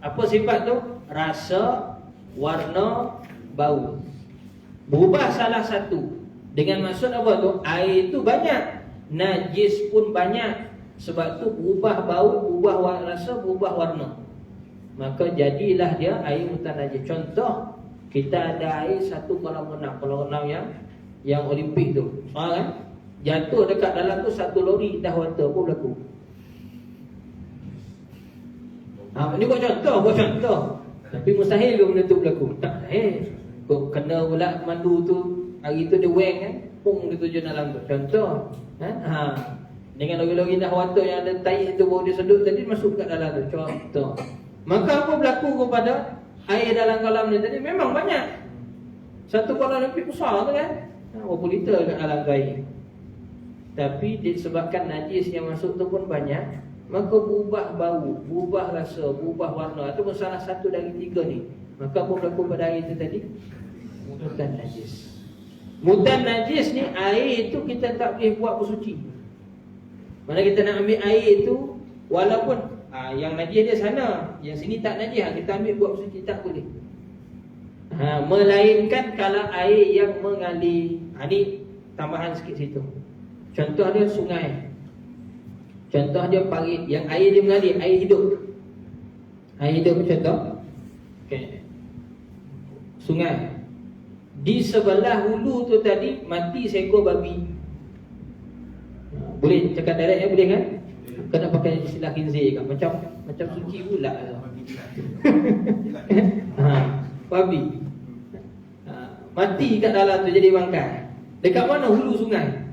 Apa sifat tu? Rasa, warna, bau. Berubah salah satu. Dengan maksud apa tu? Air tu banyak, najis pun banyak. Sebab tu berubah bau, berubah rasa, berubah warna. Maka jadilah dia air mutan najis. Contoh, kita ada air 1 kolam renang yang Olimpik tu. Kan? Jatuh dekat dalam tu 1 lori dah water, apa berlaku? Ini buat contoh. Tapi mustahil ke benda tu berlaku? Tak kau kena pula pemandu tu, hari tu dia weng kan, pung dia tuju dalam tu. Contoh dengan lori-lori dah water yang ada taik tu, bau dia sedut tadi, masuk kat dalam tu. Contoh. Maka apa berlaku kepada air dalam kolam ni tadi? Memang banyak. 1 kolam lebih besar tu kan, berapa liter kat dalam tu air. Tapi disebabkan najis yang masuk tu pun banyak, maka berubah bau, berubah rasa, berubah warna. Itu salah satu dari 3 ni. Maka apa berlaku pada air itu tadi? Mutan najis. Mutan najis ni, air itu kita tak boleh buat bersuci. Mana kita nak ambil air itu, walaupun yang najis dia sana, yang sini tak najis, kita ambil buat bersuci, tak boleh. Melainkan kalau air yang mengalir. Ni tambahan sikit situ. Contoh dia sungai, contoh dia parit, yang air dia mengalir, air hidup. Air hidup contoh, sungai. Di sebelah hulu tu tadi mati seekor babi. Boleh cakap direct boleh kan? Kau nak pakai istilah khinzir kan? Macam suci pula. Babi mati kat dalam tu jadi bangkai. Dekat mana hulu sungai?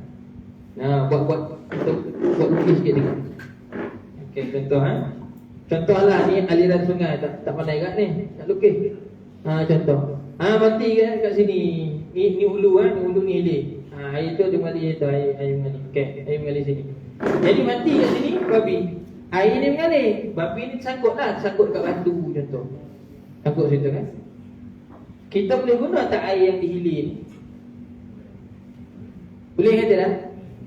Buat sikit dekat. Contoh contohlah ni aliran sungai, tak pandai kat ni, nak lukis. Contoh. Mati kan kat sini. Ni hulu ni hulu ni hilir. Air tu dia mengalir tu, air mengalir. Air mengalir sini. Jadi mati kat sini babi. Air ni mengalir. Babi ni sangkut kat batu contoh. Sangkut situ kan. Kita boleh guna tak air yang dihilir ni? Boleh kata tak?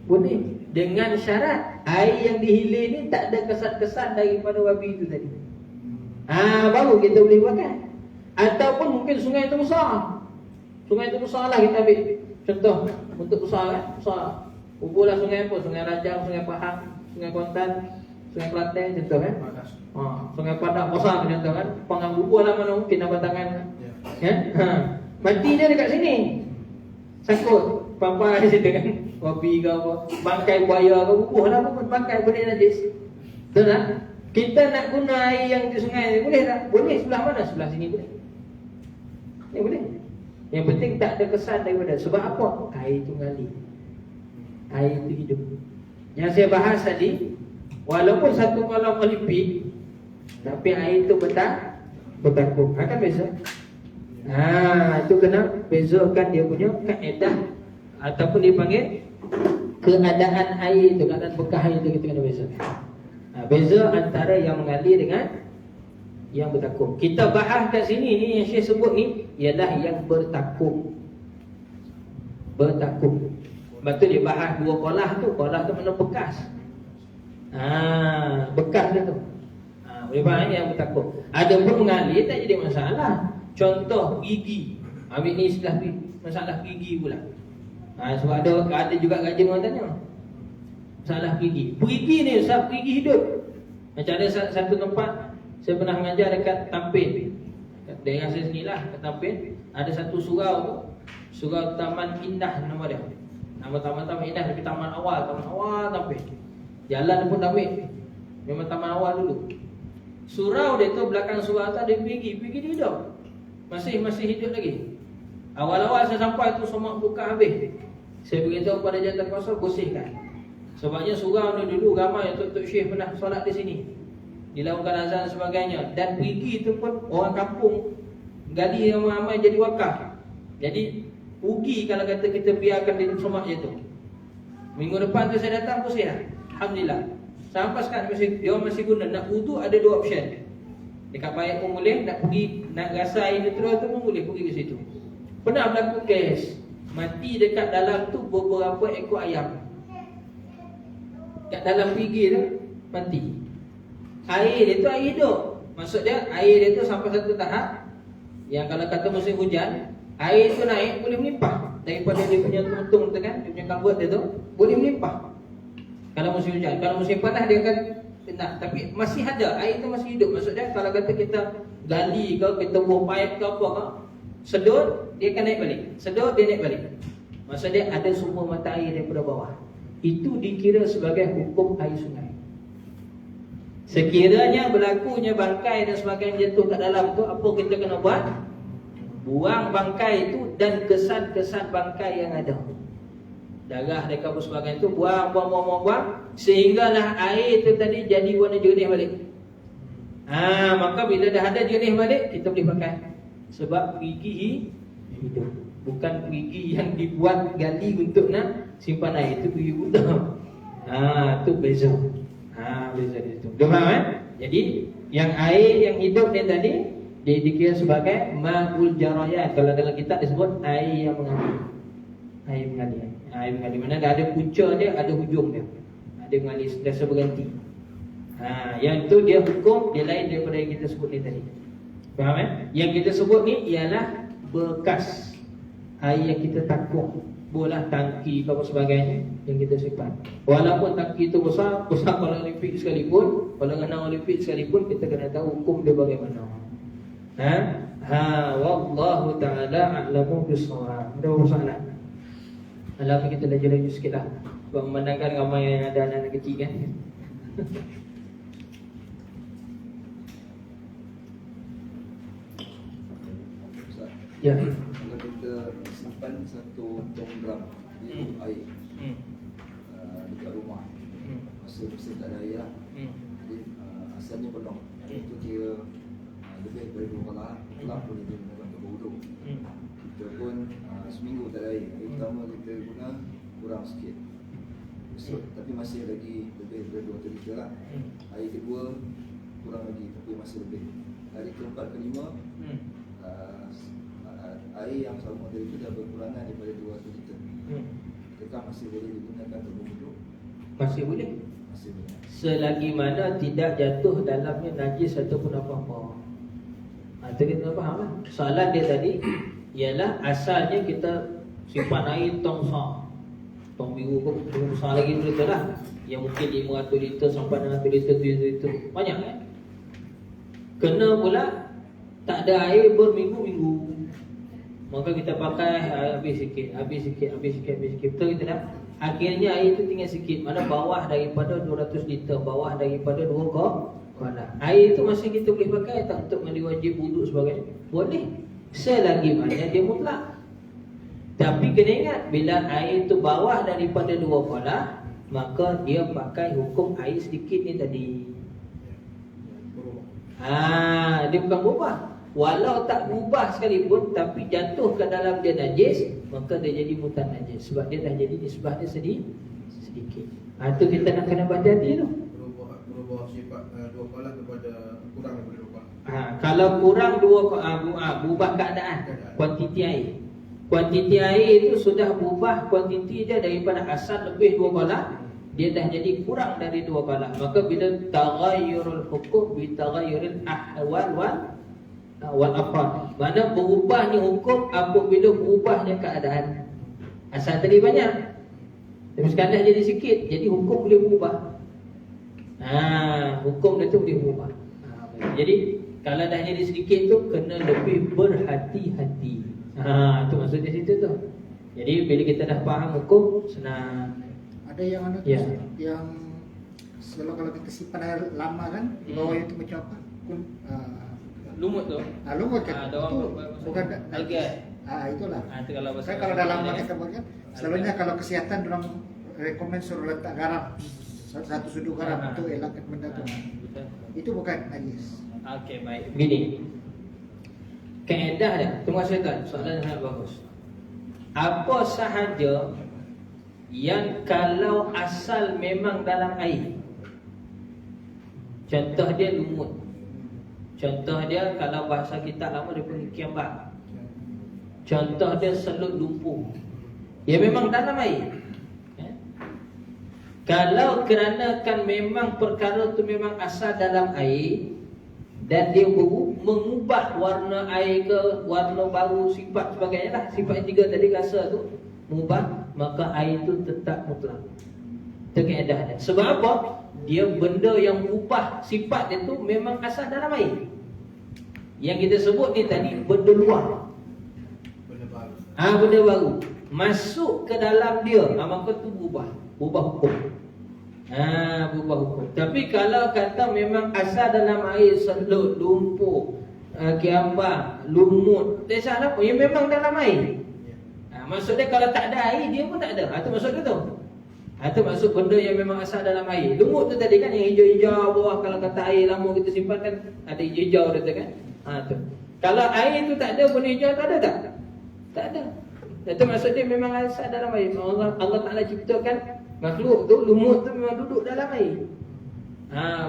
Boleh. Dengan syarat air yang dihilir ni tak ada kesan-kesan daripada babi itu tadi. Baru kita boleh makan. Ataupun mungkin sungai itu besar. Sungai itu besar lah, kita ambil contoh untuk besar kan. Besar. Uburlah sungai apa? Sungai Rajang, Sungai Pahang, Sungai Kuantan, Sungai Kelantan contoh kan. Sungai Padang besar contoh kan. Pangang bubur lah mana mungkin nampak tangan kan. Mati dia dekat sini. Sangkut pampai situ kan. Babi ke apa, bangkai buaya ke, bubuh lah pun bangkai boleh najis. Betul tak? Kita nak guna air yang di sungai ni, boleh tak? Boleh. Sebelah mana? Sebelah sini boleh. Ni boleh. Yang penting tak ada kesan daripada. Sebab apa? Air tu ngalir, air tu hidup. Yang saya bahas tadi, walaupun 1 kolam Olimpik, tapi air tu bertakuk. Akan beza. Itu kena bezakan dia punya kaedah, ataupun dia panggil keadaan air tu, keadaan bekas air tu kita kena bezakan. beza antara yang mengalir dengan yang bertakuk. Kita bahas kat sini ni yang Syekh sebut ni ialah yang bertakuk. Bertakuk. Sebab tu dia bahas dua qolah tu. Qolah tu mana bekas. Bekas dia tu. Boleh faham yang bertakuk. Ada pun mengalir tak jadi masalah. Contoh gigi. Ambil ni istilah masalah gigi pula. Sebab ada juga kajian orang tanya. Masalah gigi. Perigi ni Ustaz, perigi hidup. Macam ada satu tempat saya pernah mengajar dekat Tampin. Dekat daerah saya sinilah, dekat Tampin. Ada satu surau tu. Surau Taman Indah nama dia. Nama Taman Indah tapi taman awal Tampin. Jalan pun dah ambil. Memang taman awal dulu. Surau dia tu, belakang surau tu ada perigi dia hidup. Masih hidup lagi. Awal-awal saya sampai tu semua buka habis. Saya beritahu kepada jantan kuasa bersihkan. Sebabnya surau ni dulu ramai Tok Syekh pernah solat di sini. Dilakukan azan sebagainya. Dan perigi tu pun orang kampung gali ramai-ramai jadi wakaf. Jadi rugi kalau kata kita biarkan dia semak je tu. Minggu depan tu saya datang bersih lah. Alhamdulillah. Sampai sekarang dia masih guna. Nak wudu ada dua option. Dekat baik pun boleh. Nak pergi, nak rasa air dia terus tu pun boleh pergi ke situ. Pernah berlaku kes mati dekat dalam tu beberapa ekor ayam. Kat dalam perigi tu mati. Air dia tu air hidup. Maksud dia air dia tu sampai satu tahap yang kalau kata musim hujan, air tu naik boleh melimpah. Daripada dia punya tuntung tu kan, dia punya kalbuat dia tu boleh melimpah. Kalau musim hujan, kalau musim panas dia akan kena. Tapi masih ada, air tu masih hidup. Maksud dia kalau kata kita gali ke, kita buang paip ke apa ke, sedut dia akan naik balik. Sedut dia naik balik. Maksud dia ada sumber mata air daripada bawah. Itu dikira sebagai hukum air sungai. Sekiranya berlakunya bangkai dan sebagainya jatuh kat dalam tu, apa kita kena buat? Buang bangkai itu dan kesan-kesan bangkai yang ada. Darah dan apa sebagainya tu buang. Sehinggalah air tu tadi jadi warna jernih balik. Maka bila dah ada jernih balik, kita boleh pakai. Sebab perigi hidup. Bukan perigi yang dibuat gali untuk nak simpan air. Itu perigi buta. Tu beza. Beza dia tu. Dia faham kan? Jadi yang air yang hidup ni tadi dia dikira sebagai ma'ul jarayat. Kalau dalam kitab disebut air yang mengalir. Air mengalir. Mana ada punca dia, ada hujung dia. Ada mengalir sentiasa berganti. Yang tu dia hukum dia lain daripada yang kita sebut ni tadi. Faham kan? Yang kita sebut ni ialah bekas air yang kita takung. Bola tangki apa sebagainya yang kita simpan. Walaupun tangki itu besar kalau Olimpik sekalipun, kalau kena Olimpik sekalipun, kita kena tahu hukum dia bagaimana. Wallahu ta'ala a'lamu bis-shawab. Ada masalah. Alam kita laju-laju sikitlah. Sebab memandangkan ramai yang ada anak-anak kecil kan. Ya. Kalau kita simpan satu tong drum di air dekat rumah, masa tak ada air lah. Jadi asalnya penuh. Itu kira lebih daripada 2 kolah. Kolah boleh digunakan untuk berwuduk. Kita pun seminggu tak ada air. Air pertama kita guna kurang sikit. So, tapi masih lagi lebih daripada 2 liter lah. Air kedua kurang lagi tapi masih lebih. Hari keempat, kelima air yang sama dari itu dah berkurangan daripada 2 liter. Adakah masih boleh digunakan untuk berwuduk? Masih boleh. Masih boleh. Selagi mana tidak jatuh dalamnya najis ataupun apa-apa. Itu kita faham lah. Soalan dia tadi ialah asalnya kita simpan air tong besar. Tong biru ke tong besar lagi betul lah. Yang mungkin 500 liter sampai 600 liter, 700 liter. Banyak kan? Kena pula tak ada air berminggu-minggu. Maka kita pakai habis sikit. Betul kita dah. Akhirnya air itu tinggal sikit. Mana bawah daripada 200 liter, bawah daripada 2 kolah. Air itu masih kita boleh pakai tak untuk mandi wajib, wuduk sebagainya? Boleh. Selagi mana dia mutlak. Tapi kena ingat, bila air itu bawah daripada 2 kolah, maka dia pakai hukum air sedikit ni tadi. Dia bukan berubah. Walau tak berubah sekalipun, tapi jatuh ke dalam dia najis, maka dia jadi mutan najis. Sebab dia dah jadi nisbah dia sedikit. Itu kita nak kena berhati-hati tu. Berubah sifat kolah kepada kurang daripada 2 kolah. Kalau kurang berubah keadaan, kuantiti air. Kuantiti air itu sudah berubah kuantiti dia daripada asal lebih 2 kolah, dia dah jadi kurang dari 2 kolah. Maka bila taghayyurul hukum bi taghayyuril ahwal wal afrad, mana berubahnya hukum apabila berubahnya keadaan. Asal tadi banyak, tapi sekarang dah jadi sikit, jadi hukum boleh berubah. Hukum dia tu boleh berubah. Jadi kalau dah jadi sedikit tu kena lebih berhati-hati. Tu maksudnya situ tu. Jadi bila kita dah faham hukum, senang. Ada yang Ya. yang kalau kita simpan air lama kan, di bawah itu macam apa? Lumut tu. Lumut kan? Ada orang Itu bukan algae. Itulah. Itu kalau bahasa Kan kalau dalam Melayu kita buat kan, selalunya kalau kesehatan orang rekomen suruh letak garam, satu sudu garam untuk elakkan benda tu. Betul. Itu bukan najis. Okey, baik. Begini. Kaedah dia. Terima kasih tuan. Soalan sangat bagus. Apa sahaja yang kalau asal memang dalam air. Contoh dia lumut. Contoh dia kalau bahasa kita lama dia panggil kiambak. Contoh dia selut lumpur. Dia memang dalam air. Kalau kerana kan memang perkara tu memang asal dalam air dan dia mengubah warna air ke warna baru, sifat sebagainya lah, sifat yang 3 tadi rasa tu mengubah, maka air tu tetap mutlak. Itu kaedah dia. Sebab apa? Dia benda yang ubah sifat dia tu memang asal dalam air. Yang kita sebut ni tadi benda luar. Benda baru. Benda baru masuk ke dalam dia, maka tu berubah hukum. Berubah hukum. Tapi kalau kata memang asal dalam air, selut, lumpur, kiambang, lumut, tak salah apa, yang memang dalam air. Maksud dia kalau tak ada air, dia pun tak ada. Itu maksud dia tu. Itu maksud benda yang memang asal dalam air. Lumut tu tadi kan yang hijau-hijau bawah, kalau kata air lama kita simpan kan ada hijau-hijau dia tu kan. Tu. Kalau air tu tak ada, benda hijau tak ada tak? Tak ada. Itu maksud dia memang asal dalam air. Allah Ta'ala ciptakan makhluk tu, lumut tu memang duduk dalam air.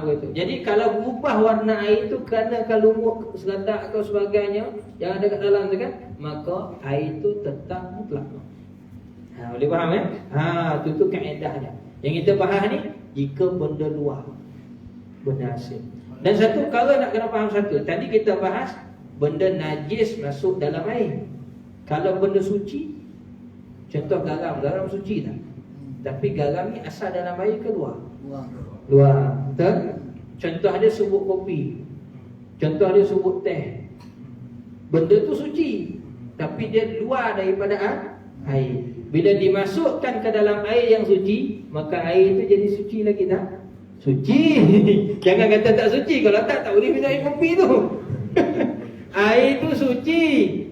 Begitu. Jadi kalau berubah warna air tu kerana kalau lumut, seledak atau sebagainya yang ada kat dalam tu kan, maka air tu tetap mutlak. Boleh faham tu kaedahnya. Yang kita bahas ni jika benda luar, benda asing. Dan satu kalau nak kena faham satu, tadi kita bahas benda najis masuk dalam air. Kalau benda suci, contoh garam suci tak? Tapi garam ni asal dalam air ke luar? Luar. Betul? Contoh dia subuk kopi. Contoh dia subuk teh. Benda tu suci, tapi dia luar daripada air. Bila dimasukkan ke dalam air yang suci, maka air itu jadi suci lagi tak? Suci. Jangan kata tak suci. Kalau tak boleh minum air kopi tu. Air itu suci,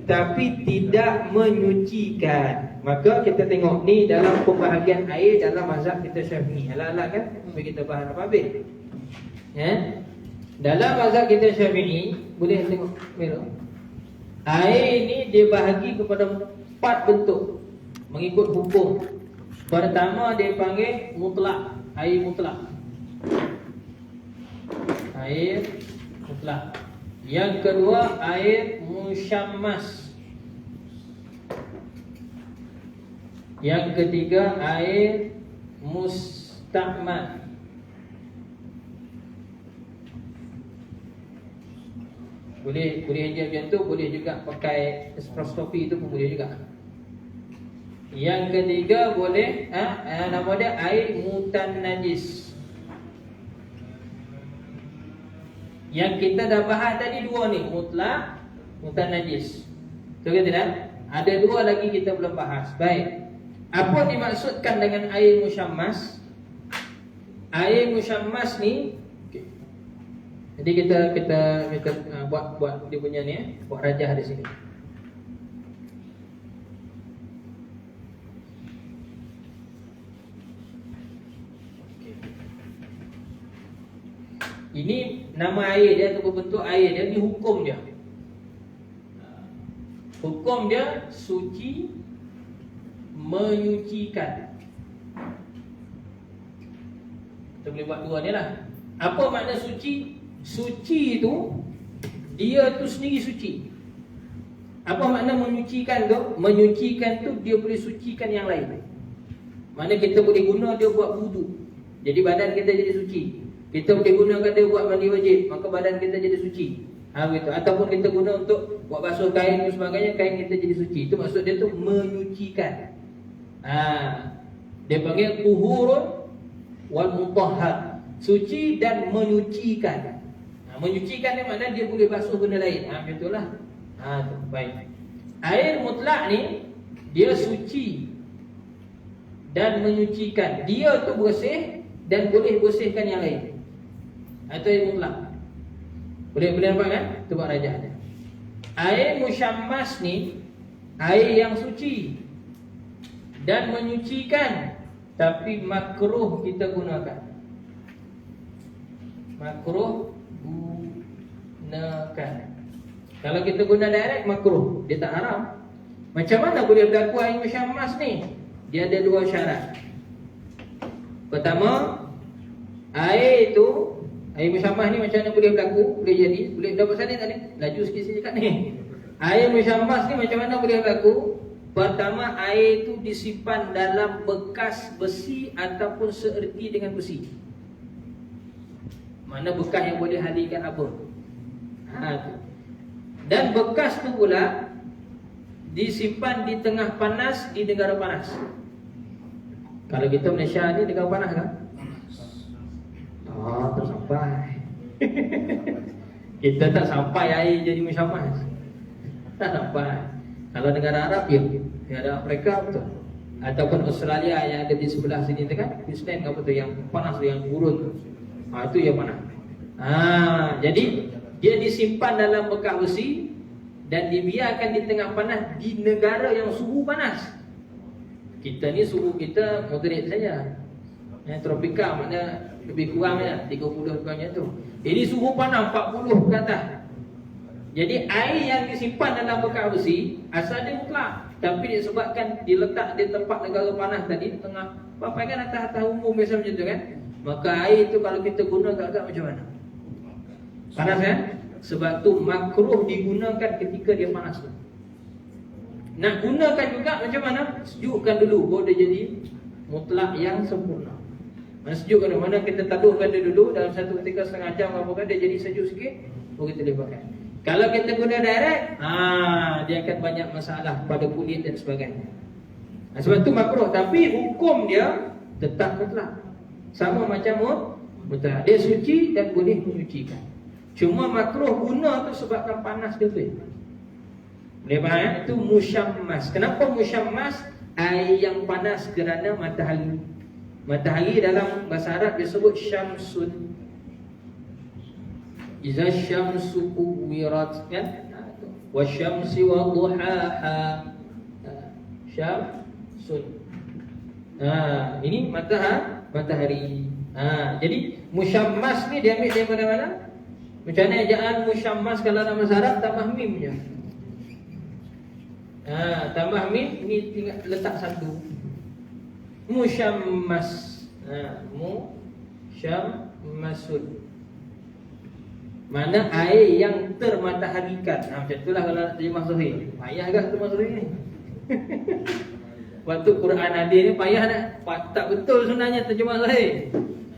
tapi tidak menyucikan. Maka kita tengok ni dalam pembahagian air dalam mazhab kita Syafi'i. Alah-alah kan? Sampai kita bahas apa habis. Dalam mazhab kita Syafi'i, boleh tengok merah. Air ni dia bahagi kepada 4 bentuk mengikut hukum. Pertama dia panggil mutlak, air mutlak. Air mutlak. Yang kedua air musyammas. Yang ketiga air musta'mal. Boleh aja macam tu, boleh juga pakai espresso itu pun boleh juga. Yang ketiga boleh nama dia air mutanajis. Yang kita dah bahas tadi 2 ni, mutlak, mutanajis. Betul ke tidak? Ada 2 lagi kita belum bahas. Baik. Apa dimaksudkan dengan air musyammas? Air musyammas ni jadi kita buat dia punya ni buat rajah di sini. Ini nama air dia atau bentuk air dia, ni hukum dia. Hukum dia suci, menyucikan. Kita boleh buat 2 ni lah. Apa makna suci? Suci tu, dia tu sendiri suci. Apa makna menyucikan tu? Menyucikan tu dia boleh sucikan yang lain. Mana kita boleh guna dia buat wudu, jadi badan kita jadi suci. Kita boleh gunakan dia buat mandi wajib, maka badan kita jadi suci. Gitu. Ataupun kita guna untuk buat basuh kain dan sebagainya, kain kita jadi suci. Itu maksud dia tu menyucikan. Dia panggil tuhurun wal mutahhar, suci dan menyucikan. Menyucikan ni makna dia boleh basuh benda lain. Macam itulah. Baik. Air mutlak ni dia suci dan menyucikan. Dia tu bersih dan boleh bersihkan yang lain. Itu air mutlak. Boleh nampak kan? Itu buat rajah dia. Air musyammas ni air yang suci dan menyucikan, tapi makruh kita gunakan. Makruh gunakan. Kalau kita guna direct makruh, dia tak haram. Macam mana boleh berlaku air musyammas ni? Dia ada dua syarat. Pertama, air tu, air musyammas ni macam mana boleh berlaku? Boleh jadi, boleh dapat salin tak ni? Laju sikit cakap ni. Air musyammas ni macam mana boleh berlaku? Pertama, air tu disimpan dalam bekas besi ataupun seerti dengan besi. Mana bekas yang boleh hadirkan apa? Tu. Dan bekas tu pula disimpan di tengah panas, di negara panas. Kalau kita Malaysia ni negara panas kan? Tak sampai. Kita tak sampai air jadi musyammas. Tak sampai. Kalau negara Arab ya, ada Afrika betul. Ataupun Australia yang ada di sebelah sini tu kan, Queensland apa tu yang panas tu, yang gurun tu. Itu yang panas. Jadi dia disimpan dalam bekas besi dan dibiarkan di tengah panas di negara yang suhu panas. Kita ni suhu kita moderate saja. Tropika makna lebih kurang ya, 30 kurangnya tu. Ini suhu panas 40 ke atas. Jadi air yang disimpan dalam bekas besi asal dia mutlak, tapi disebabkan diletak di tempat negara panas tadi, tengah papai kan atas umum biasa macam tu kan. Maka air tu kalau kita guna agak-agak macam mana? Panas kan? Sebab tu makruh digunakan ketika dia panas tu. Nak gunakan juga macam mana? Sejukkan dulu baru dia jadi mutlak yang sempurna. Mana sejukkan dulu, mana kita taduhkan dia dulu dalam satu ketika setengah jam apa kan, dia jadi sejuk sikit, baru kita letakkan. Kalau kita guna direct, dia akan banyak masalah pada kulit dan sebagainya. Sebab tu makruh, tapi hukum dia tetap mutlak. Sama macam mutlak. Dia suci dan boleh menyucikan. Cuma makruh guna tu sebabkan panas dia tu. Boleh faham? Itu musyammas. Kenapa musyammas? Air yang panas kerana matahari. Matahari dalam bahasa Arab disebut syamsun. Iza syamsu kuwirat kan? Wa syamsi wa duhaha. Syamsun. Ini matahari. Jadi musyammas ni dia ambil daripada mana? Macam mana ejaan musyammas kalau dalam bahasa Arab tambah mim je. Tambah mim ni tinggal letak satu. Musyammas. Musyammasun. Mana air yang termataharikan. Macam itulah kalau nak terjemah sahih. Payah agak terjemah sahih ni. Waktu Quran hadir ni payah nak. Tak betul sebenarnya terjemah sahih.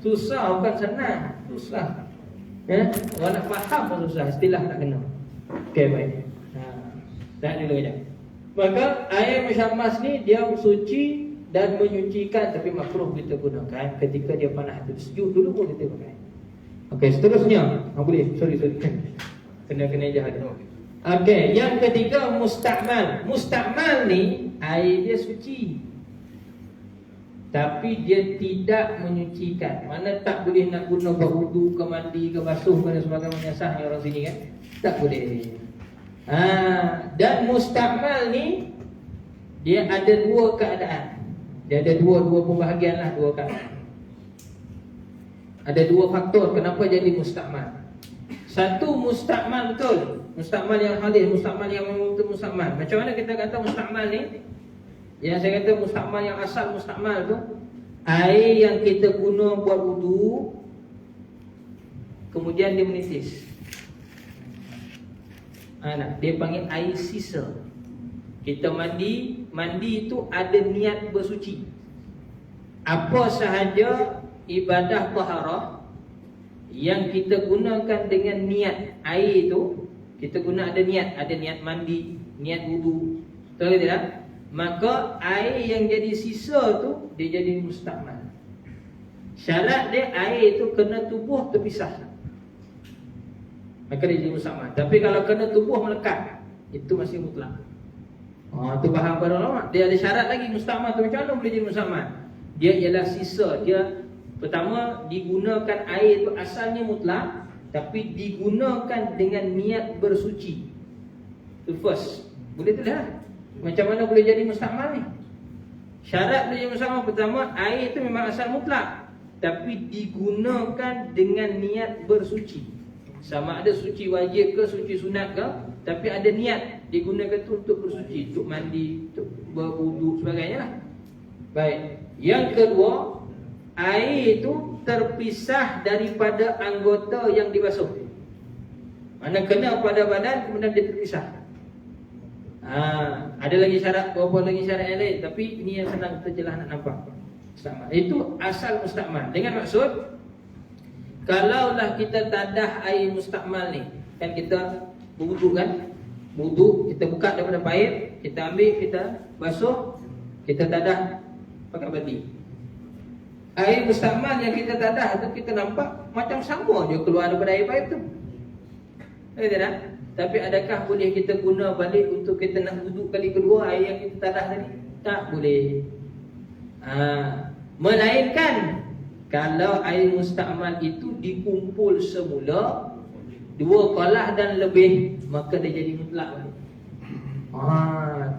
Susah, bukan senang. Susah. Orang nak faham pun susah. Istilah tak kena. Okey, baik. Tak dulu sekejap. Maka air musyammas ni dia suci dan menyucikan, tapi makruh kita gunakan ketika dia panas. Sejuk dulu pun kita pakai. Okey, seterusnya. Boleh. Sorry. Kena jahat. Okey, yang ketiga mustakmal. Mustakmal ni air dia suci, tapi dia tidak menyucikan. Mana tak boleh nak guna buat wudu ke, mandi ke, basuh ke dan sebagainya, sahnya orang sini kan. Tak boleh. Dan mustakmal ni dia ada dua keadaan. Dia ada dua pembahagian lah, dua keadaan. Ada dua faktor kenapa jadi mustakmal. Satu, mustakmal betul, mustakmal yang halis, mustakmal yang memang betul mustakmal. Macam mana kita kata mustakmal ni? Yang saya kata mustakmal yang asal mustakmal tu, air yang kita guna buat wudu kemudian dia menitis. Dia panggil air sisa. Kita mandi itu ada niat bersuci. Apa sahaja ibadah taharah yang kita gunakan dengan niat air itu, kita guna ada niat mandi, niat wudu, betul tidak? Maka air yang jadi sisa tu dia jadi mustakmal. Syarat dia air itu kena tubuh terpisah, maka dia jadi mustakmal. Tapi kalau kena tubuh melekat, itu masih mutlak. Tu faham para ulama. Dia ada syarat lagi mustakmal tu. Macam mana boleh jadi mustakmal? Dia ialah sisa. Dia pertama digunakan air itu asalnya mutlak, tapi digunakan dengan niat bersuci. Itu first. Boleh tu lah. Macam mana boleh jadi mustakmal ni? Syarat dia jadi mustakmal pertama, air itu memang asal mutlak, tapi digunakan dengan niat bersuci. Sama ada suci wajib ke suci sunat ke, tapi ada niat digunakan tu untuk bersuci, untuk mandi, untuk berwudu sebagainya lah. Baik. Yang kedua, air itu terpisah daripada anggota yang dibasuh. Mana kena pada badan kemudian dia terpisah. Ada lagi syarat, berapa lagi syarat yang lain, tapi ini yang senang kita jelas nak nampak. Mustakmal. Itu asal mustakmal. Dengan maksud, kalaulah kita tadah air mustakmal ni, kan kita berwudu kan? Wudu, kita buka daripada paip, kita ambil, kita basuh, kita tadah pakai badi. Air mustakmal yang kita tadah tu kita nampak macam sama je keluar daripada air paip tu. Tidak? Tapi adakah boleh kita guna balik untuk kita nak wudu kali kedua air yang kita tadah tadi? Tak boleh. Melainkan kalau air mustakmal itu dikumpul semula 2 qalah dan lebih, maka dia jadi mutlak balik.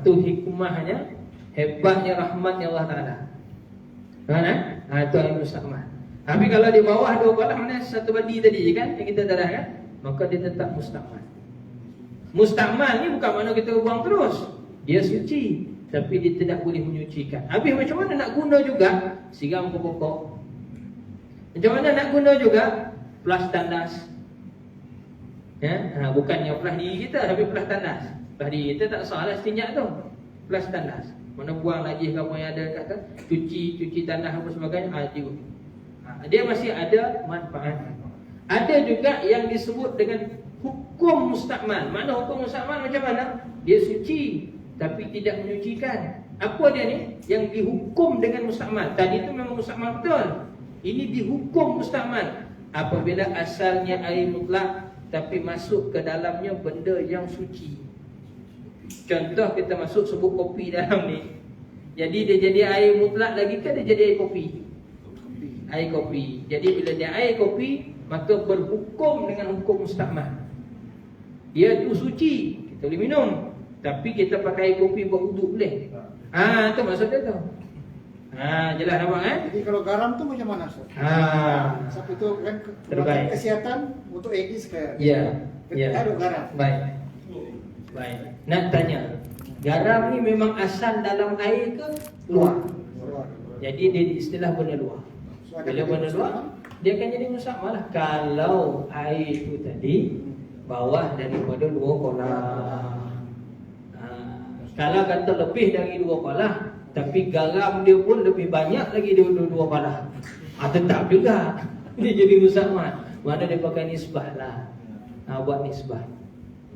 Tu hikmahnya, hebatnya rahmatnya Allah Ta'ala. Itu air mustakmal. Tapi kalau di bawah 2 qalah, mana satu badi tadi je kan yang kita tadah kan, maka dia tetap mustakmal. Mustakmal ni bukan makna kita buang terus. Dia suci, tapi dia tidak boleh menyucikan. Habis macam mana nak guna juga? Siram ke pokok. Macam mana nak guna juga? Flush tandas. Bukan yang flush diri kita, tapi flush tandas. Flush diri kita tak salah setinjak tu. Flush tandas. Mana buang najis ke apa yang ada kat tu, cuci tandas apa sebagainya, dia masih ada manfaat. Ada juga yang disebut dengan hukum mustakmal. Mana hukum mustakmal macam mana? Dia suci tapi tidak menyucikan. Apa dia ni? Yang dihukum dengan mustakmal. Tadi tu memang mustakmal betul. Ini dihukum mustakmal apabila asalnya air mutlak tapi masuk ke dalamnya benda yang suci. Contoh kita masuk sebut kopi dalam ni. Jadi dia jadi air mutlak lagi ke dia jadi air kopi? Air kopi. Jadi bila dia air kopi, maka berhukum dengan hukum mustakmal. Dia tu suci, kita boleh minum. Tapi kita pakai air kopi buat wuduk boleh. Tu maksud dia tu. Jelas nampak kan? Jadi kalau garam tu macam mana Ustaz? Sebab itu kan terbaik. Kesihatan untuk edis ke. Ya. Ada garam. Baik. Nak tanya, garam ni memang asal dalam air ke luar? Jadi dia istilah benda luar. Bila benda luar, dia akan jadi mustakmal lah. Kalau air itu tadi bawah daripada 2 qalah. Kalau kata lebih dari 2 qalah, tapi garam dia pun lebih banyak lagi daripada 2 qalah, tetap juga dia jadi mustakmal. Mana dia pakai nisbah lah. Buat nisbah.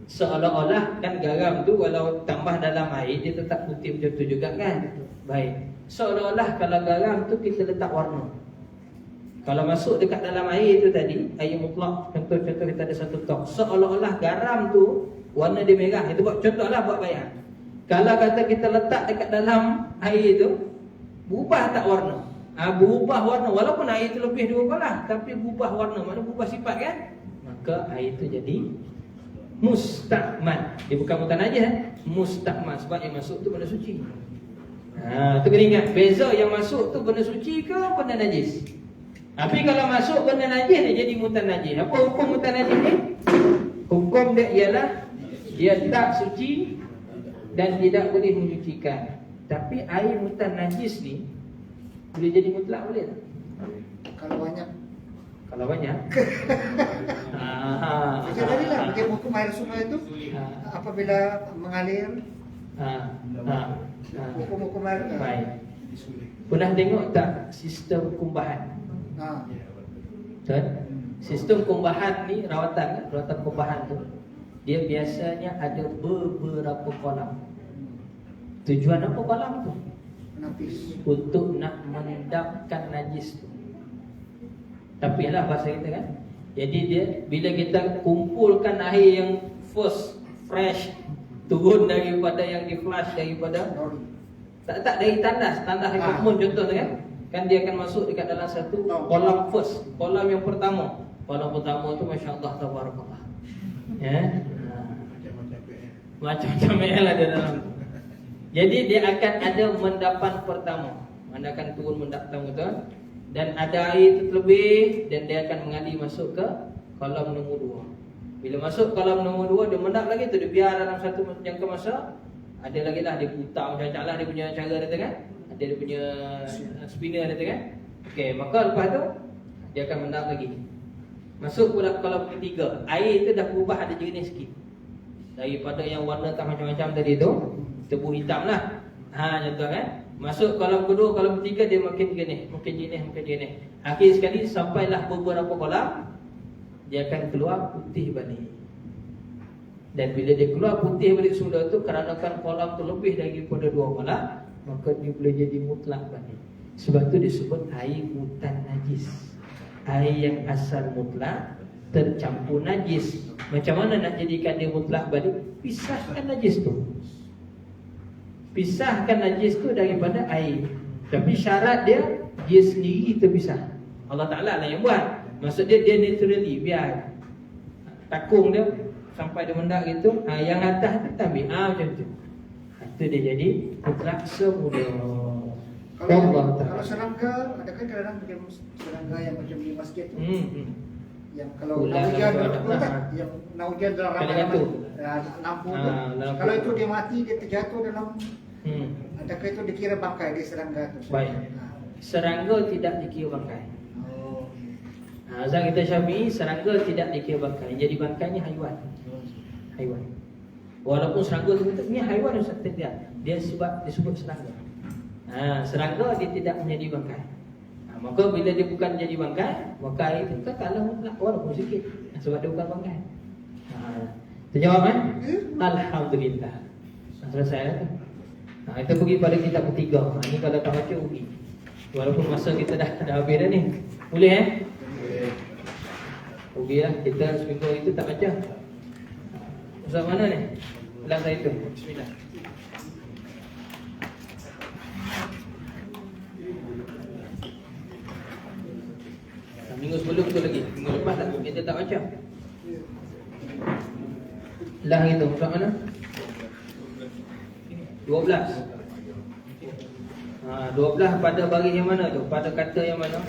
Seolah-olah kan garam tu walau tambah dalam air dia tetap putih macam tu juga kan. Baik. Seolah-olah kalau garam tu kita letak warna. Kalau masuk dekat dalam air itu tadi, air mutlak, contoh-contoh kita ada satu tok, seolah-olah garam tu warna dia merah. Itu buat contohlah, buat bayang. Kalau kata kita letak dekat dalam air itu, berubah tak warna? Berubah warna, walaupun air itu lebih 2 qalah, tapi berubah warna, mana berubah sifat kan? Maka air itu jadi mustakmal. Dia bukan mutanajis, mustakmal, sebab yang masuk tu benda suci. Tu kena ingat, beza yang masuk tu benda suci ke benda najis. Tapi kalau masuk benda najis dia jadi mutanajis. Apa hukum mutanajis ni? Hukum dia ialah dia tak suci dan tidak boleh menyucikan. Tapi air mutanajis ni boleh jadi mutlak, boleh tak? Kalau banyak Kalau banyak. Jadi tadilah mungkin hukum air sungai itu apabila mengalir hukum air. Baik. Pernah tengok tak sistem kumbahan? Kan? Sistem kumbahan ni rawatan kumbahan tu dia biasanya ada beberapa kolam. Tujuan apa kolam tu? Menapis. Untuk nak mendapkan najis tu. Tapi lah bahasa kita kan. Jadi dia bila kita kumpulkan air yang fresh turun daripada yang di flush daripada tak dari tandas yang common contoh tu kan. Kan dia akan masuk dekat dalam satu kolam first, kolam yang pertama. Kolam pertama tu masya-Allah tabarakallah. Ya. Macam-macam yang ada dalam tu. Jadi dia akan ada mendapan pertama. Anda akan turun mendap pertama tu dan ada air tu terlebih dan dia akan mengalir masuk ke kolam nombor 2. Bila masuk kolam nombor 2 dia mendap lagi tu dia biar dalam satu jangka masa. Ada lagi lah dia putar macam-macam lah dia punya cara dia kan. Ada dia punya spinner dia kan. Okey, maka lepas tu dia akan mendap lagi. Masuk pula kolam ketiga. Air tu dah berubah ada jenis sikit. Daripada yang warna tak macam-macam tadi tu tebu hitam lah. Contoh kan. Masuk kolam kedua, kolam ketiga dia makin jenis. Akhir sekali sampailah beberapa kolam dia akan keluar putih balik. Dan bila dia keluar putih balik semula tu kerana kan kolam tu lebih daripada 2 kolam, maka dia boleh jadi mutlak balik. Sebab tu disebut air mutan najis. Air yang asal mutlak tercampur najis. Macam mana nak jadikan dia mutlak balik? Pisahkan najis tu. Pisahkan najis tu daripada air. Tapi syarat dia sendiri terpisah. Allah Ta'ala lah yang buat. Maksud dia naturally biar takung dia sampai dia mendak gitu. Yang atas tu tak ambil. Macam tu. Itu dia jadi mutlak semula. Kalau serangga, adakah kadang-kadang serangga yang macam di masjid tu? Yang kalau naujan yang naujan dalam ramai lampu tu. Kalau itu dia mati, dia terjatuh dalam adakah itu dikira bangkai dia serangga tu? Baik. Serangga tidak dikira bangkai. Azan kita Syafi'i, serangga tidak dikira bangkai. Jadi bangkainya haiwan. Walaupun serangga tu ni haiwan Ustaz tidak. Dia disebut serangga. Serangga dia tidak menjadi bangkai. Maka bila dia bukan jadi bangkai, maka itu kekalah mutlak walaupun sikit. Sebab dia bukan bangkai. Terjawab kan? Alhamdulillah. Selesai lah tu. Kita pergi pada kitab ketiga. Ini kalau tak baca rugi. Walaupun masa kita dah habis dah ni. Boleh Boleh. Rugi lah. Kita seminggu itu tak baca. Ustaz mana ni? Bilang saya tu. Bismillah. Minggu sebelum tu lagi. Minggu lepas tak kita tak baca. Lah itu Ustaz mana? 12. 12 pada baris yang mana tu? Pada kata yang mana?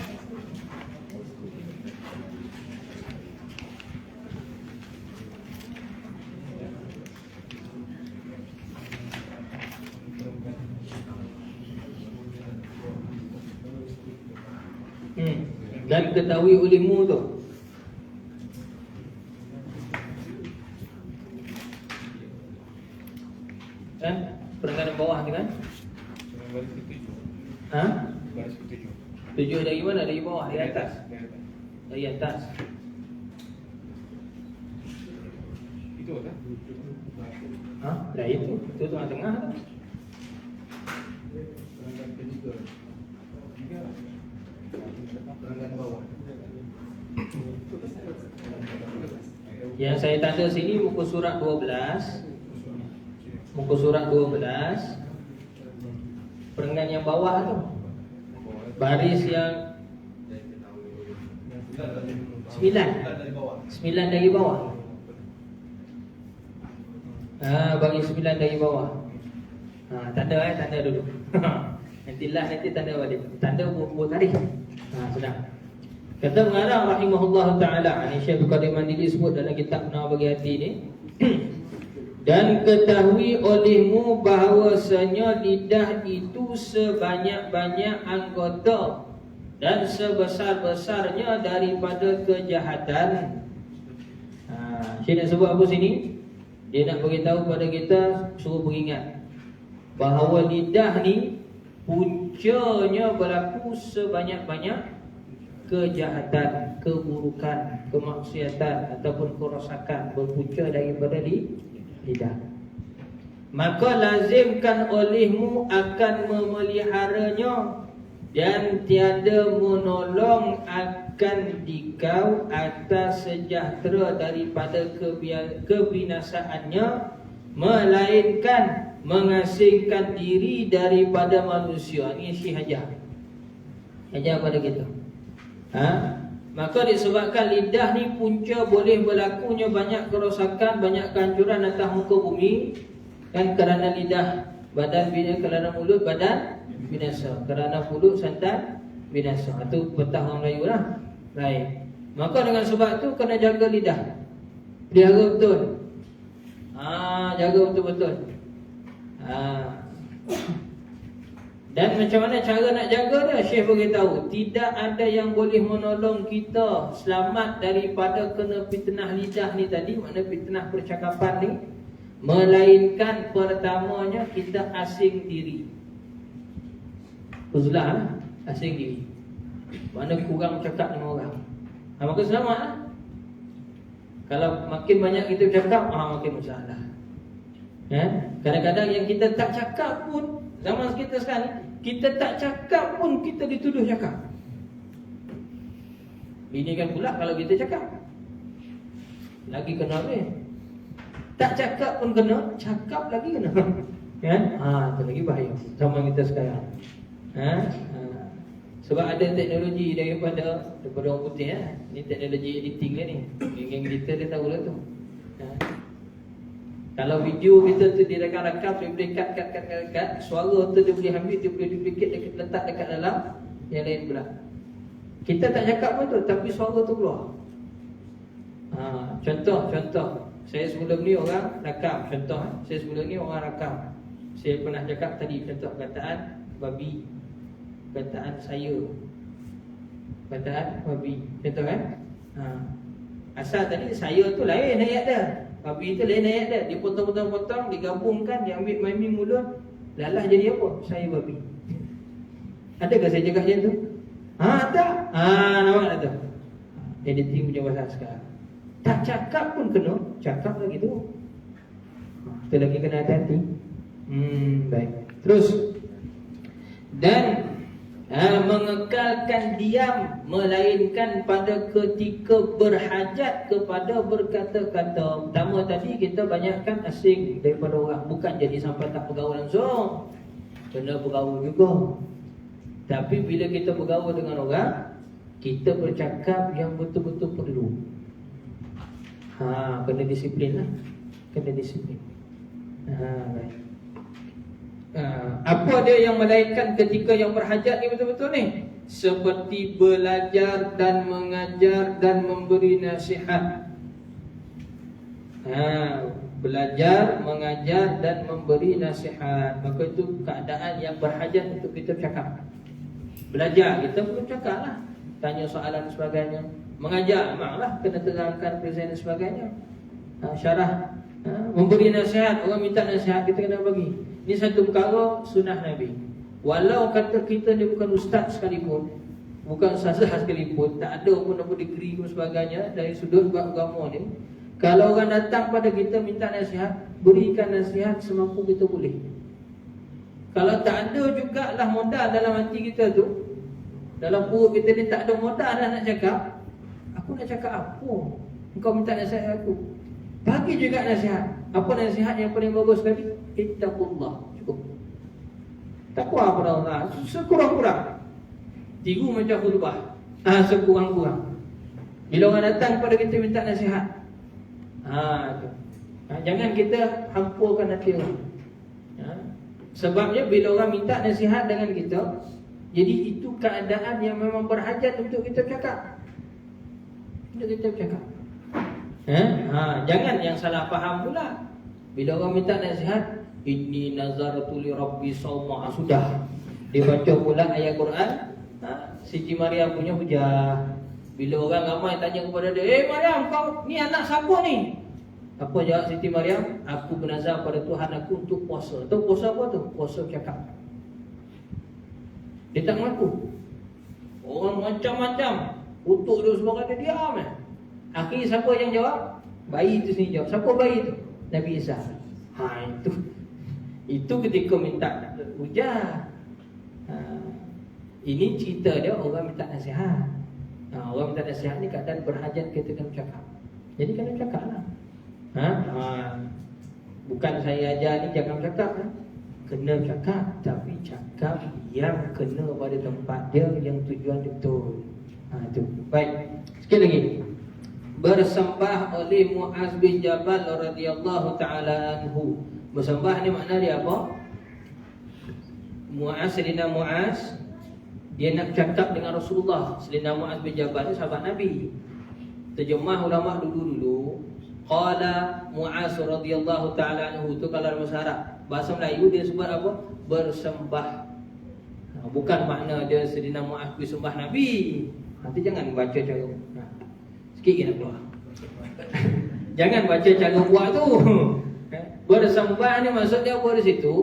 Dan ketahui olehmu tu. Kan? Perenggan bawah ni kan? Baris ke-7. Baris ke-7. 7 dari mana? Dari bawah, dari atas. Dari atas. Itu kan? Dah itu tengah-tengah tu. Perenggan ke-3. Perenggan bawah. Yang saya tanda sini muka surat 12. Muka surat 12. Perenggan yang bawah tu. Baris yang 9. 9 dari bawah. Bagi 9 dari bawah. Tanda dulu. Nanti tanda balik. Tanda buat tarikh. Sedang. Kata pengarang rahimahullah ta'ala, ini Syekh Qadir Mandili sebut dalam kitab Nawar Bagi Hati ni. Dan ketahui olehmu bahawasanya lidah itu sebanyak-banyak anggota dan sebesar-besarnya daripada kejahatan. Saya nak sebut apa sini? Dia nak beritahu pada kita, suruh beringat bahawa lidah ni puncanya berlaku sebanyak-banyak kejahatan, keburukan, kemaksiatan ataupun kerosakan berpunca daripada lidah. Maka lazimkan olehmu akan memeliharanya dan tiada menolong akan dikau atas sejahtera daripada kebinasaannya, melainkan mengasingkan diri daripada manusia. Ini Syekh ajar pada kita. Maka disebabkan lidah ni punca boleh berlakunya banyak kerosakan, banyak kehancuran atas muka bumi. Kan kerana lidah badan bina, kerana mulut badan binasa, kerana mulut santan binasa. Itu petah orang Melayu lah. Baik. Maka dengan sebab tu kena jaga lidah. Pelihara betul. Jaga betul-betul. Dan macam mana cara nak jaga dia? Syekh beritahu, tidak ada yang boleh menolong kita selamat daripada kena fitnah lidah ni tadi, makna fitnah percakapan ni, melainkan pertamanya kita asing diri. Uzlah, asing diri. Mana kurang cakap dengan orang. Maka selamat lah. Kalau makin banyak kita cakap, makin masalah. Kadang-kadang yang kita tak cakap pun, zaman kita sekarang, kita tak cakap pun kita dituduh cakap. Ini kan pula kalau kita cakap lagi kena apa? Tak cakap pun kena, cakap lagi kena. Kan? Itu lagi bahaya zaman kita sekarang. Sebab ada teknologi daripada orang putih. Ni teknologi editing ni. Geng kita dia tahu lah tu. Kalau video kita tu dia rakam, dia boleh cut. Suara tu dia boleh ambil, dia boleh duplicate, letak dekat dalam yang lain pula. Kita tak cakap pun tu, tapi suara tu keluar. Contoh. Saya sebelum ni orang rakam. Saya sebelum ni orang rakam. Saya pernah cakap tadi, contoh kataan babi, kataan saya, kataan babi. Contoh kan? Asal tadi saya tu lain ayat dia, babi tu lain ayat dia. Dipotong-potong, digabungkan, diambil main mulut, lalah jadi apa? Saya babi. Adakah saya cakap macam tu? Tak. Nampak tak tu? Editing punya bahasa sekarang. Tak cakap pun kena, cakap lagi tu. Itu lagi kena hati-hati. Baik. Terus. Dan mengekalkan diam, melainkan pada ketika berhajat kepada berkata-kata. Pertama tadi kita banyakkan asing daripada orang. Bukan jadi sampai tak bergaul langsung, kena bergaul juga. Tapi bila kita bergaul dengan orang, kita bercakap yang betul-betul perlu. Kena disiplin lah. Kena disiplin. Baik. Apa dia yang melainkan ketika yang berhajat ni betul-betul ni? Seperti belajar dan mengajar dan memberi nasihat. Belajar, mengajar dan memberi nasihat. Maka itu keadaan yang berhajat untuk kita cakap. Belajar, kita perlu cakap lah. Tanya soalan dan sebagainya. Mengajar, memanglah kena terangkan present dan sebagainya. Syarah, memberi nasihat, orang minta nasihat, kita kena bagi. Ini satu perkara sunnah Nabi. Walau kata kita ni bukan ustaz sekalipun, bukan ustazah sekalipun, tak ada pun apa degree dan sebagainya dari sudut agama ni, kalau orang datang pada kita minta nasihat, berikan nasihat semampu kita boleh. Kalau tak ada jugalah modal dalam hati kita tu, dalam perut kita ni tak ada modal dah nak cakap, aku nak cakap apa? Engkau minta nasihat aku, bagi juga nasihat. Apa nasihat yang paling bagus sekali? Ittaqullah. Cukup. Takwa pada Allah sekurang-kurang. Tiru macam khutbah. Sekurang-kurang. Bila orang datang pada kita minta nasihat, jangan kita hampurkan hati orang. Sebabnya bila orang minta nasihat dengan kita, jadi itu keadaan yang memang berhajat untuk kita cakap. Untuk kita cakap. Jangan yang salah faham pula. Bila orang minta nasihat, inni nazartu li rabbi sawma, sudah dibaca pula ayat Quran, Siti Maryam punya hujah. Bila orang ramai tanya kepada dia, Maryam, kau ni anak siapa ni? Apa jawab Siti Maryam? Aku bernazar pada Tuhan aku untuk puasa. Tahu puasa apa tu? Puasa cakap. Dia tak mengaku. Orang macam-macam kutuk dia semua, kata diam. Akhirnya siapa yang jawab? Bayi itu sendiri jawab. Siapa bayi itu? Nabi Isa. Itu ketika minta hujah. Ini cerita dia orang minta nasihat. Orang minta nasihat ni keadaan berhajat, kita kena cakap. Jadi kena cakap lah. Bukan saya ajar ni jangan cakap. Kena cakap, tapi cakap yang kena pada tempat dia, yang tujuan dia betul. Itu. Baik. Sekali lagi. Bersembah oleh Muaz bin Jabal radhiyallahu taala anhu. Bersembah ni makna dia apa? Sayyidina Muaz dia nak cakap dengan Rasulullah. Sayyidina Muaz bin Jabal ni sahabat Nabi. Terjemah ulama dulu-dulu, qala Muaz radhiyallahu taala anhu, tu kalau dalam bahasa Arab. Bahasa Melayu dia sebut apa? Bersembah. Bukan makna dia Sayyidina Muaz bersembah Nabi. Nanti jangan baca cara sikit nak keluar. Jangan baca cara buat tu. Bersembah ni maksud dia apa di situ?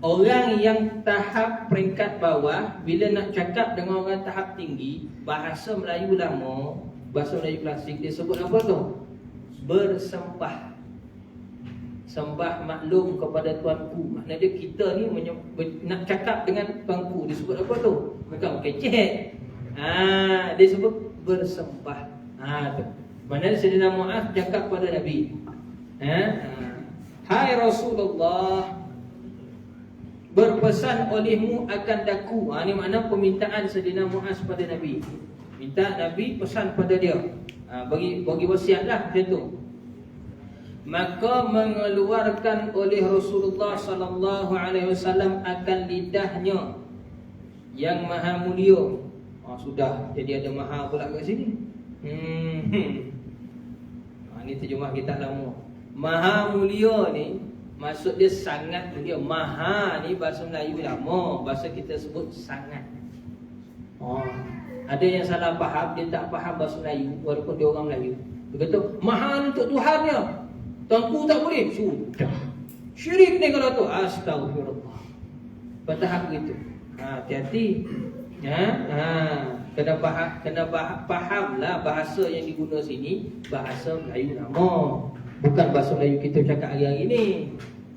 Orang yang tahap peringkat bawah, bila nak cakap dengan orang tahap tinggi, bahasa Melayu lama, bahasa Melayu klasik, dia sebut apa tu? Bersembah. Sembah maklum kepada tuanku. Maknanya dia, kita ni nak cakap dengan tuanku, dia sebut apa tu? Bukan kecek. Dia sebut bersembah. Tu. Maknanya Sayyidina Muaz cakap pada Nabi. Hai Rasulullah, berpesan olehmu akan daku. Ini makna permintaan Sayyidina Muaz pada Nabi. Minta Nabi pesan pada dia. Bagi wasiatlah macam tu. Maka mengeluarkan oleh Rasulullah sallallahu alaihi wasallam akan lidahnya yang maha mulia. Sudah, jadi ada maha pula kat sini. Ini terjemah kita lama. Maha mulia ni maksud dia sangat mulia. Maha ni bahasa Melayu lama, bahasa kita sebut sangat. Ada yang salah faham, dia tak faham bahasa Melayu walaupun dia orang Melayu. Dia kata maha ni untuk Tuhannya, tuanku tak boleh. Sudah, syirik ni kalau tu. Astagfirullah. Bertahap begitu. Hati-hati. Kena fahamlah bahasa yang diguna sini bahasa Melayu lama, bukan bahasa Melayu kita cakap hari-hari ni.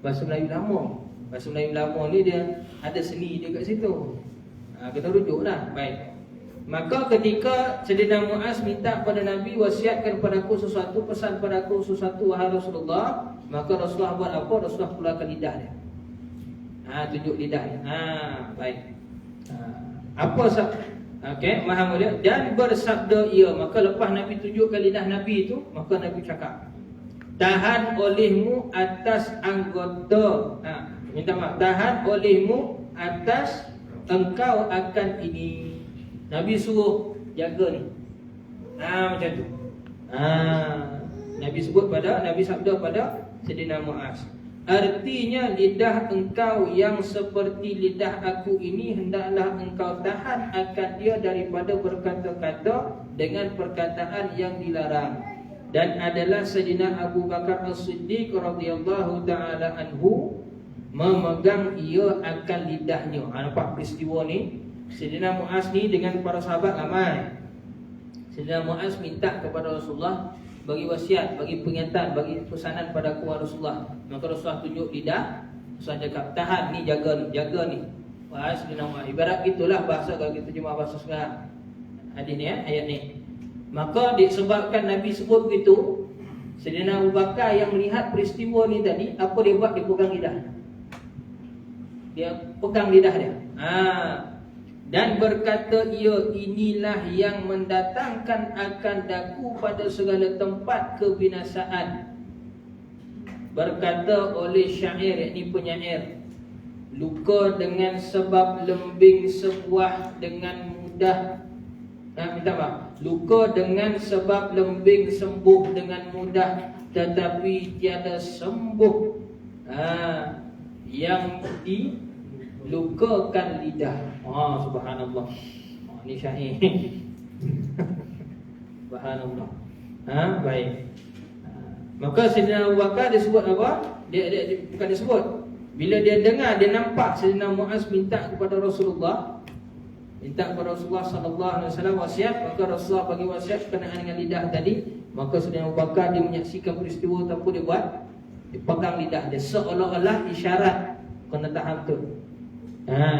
Bahasa Melayu lama. Bahasa Melayu lama ni dia ada seni dia kat situ. Kita rujuklah. Baik. Maka ketika Sayyidina Muaz minta pada Nabi, wasiatkan padaku sesuatu, pesan padaku sesuatu wahai Rasulullah, maka Rasulullah buat apa? Rasulullah keluarkan lidah dia. Tunjuk lidah dia. Baik. Apa maha mulia dan bersabda ia. Maka lepas Nabi tunjukkan lidah Nabi itu, maka Nabi cakap, tahan olehmu atas anggota. Minta maaf, tahan olehmu atas engkau akan ini. Nabi suruh jaga ni. Macam tu. Nabi sabda pada Sayyidina Muaz, artinya lidah engkau yang seperti lidah aku ini hendaklah engkau tahan akan dia daripada berkata-kata dengan perkataan yang dilarang. Dan adalah Sayyidina Abu Bakar As-Siddiq radhiyallahu taala anhu memegang ia akan lidahnya. Nampak peristiwa ni? Sayyidina Muaz ni dengan para sahabat ramai. Sayyidina Muaz minta kepada Rasulullah bagi wasiat, bagi peringatan, bagi pesanan pada Rasulullah. Maka Rasulullah tunjuk lidah, Rasulullah cakap, tahan ni, jaga ni. Wahai Sayyidina Muaz. Ibarat gitulah bahasa kalau kita terjemah bahasa sekarang. Hadis ni ayat ni. Maka disebabkan Nabi sebut begitu, Sayyidina Abu Bakar yang melihat peristiwa ni tadi, apa dia buat? Dia pegang lidah. Dia pegang lidah dia. Dan berkata ia, inilah yang mendatangkan akan daku pada segala tempat kebinasaan. Berkata oleh syair, yakni penyair, luka dengan sebab lembing sebuah dengan mudah. Minta maaf. Luka dengan sebab lembing sembuh dengan mudah, tetapi tiada sembuh yang dilukakan lidah. Subhanallah. Ini syair. Subhanallah. Baik. Maka Sayyidina Abu Bakar disebut apa? Dia bukan disebut. Bila dia dengar, dia nampak Sayyidina Muaz minta kepada Rasulullah, sallallahu alaihi wasallam wasiat, maka Rasulullah bagi wasiat berkenaan dengan lidah tadi. Maka Sayyidina Abu Bakar dia menyaksikan peristiwa tu, apa dia buat? Dia pegang lidah dia seolah-olah isyarat kena tahap tu.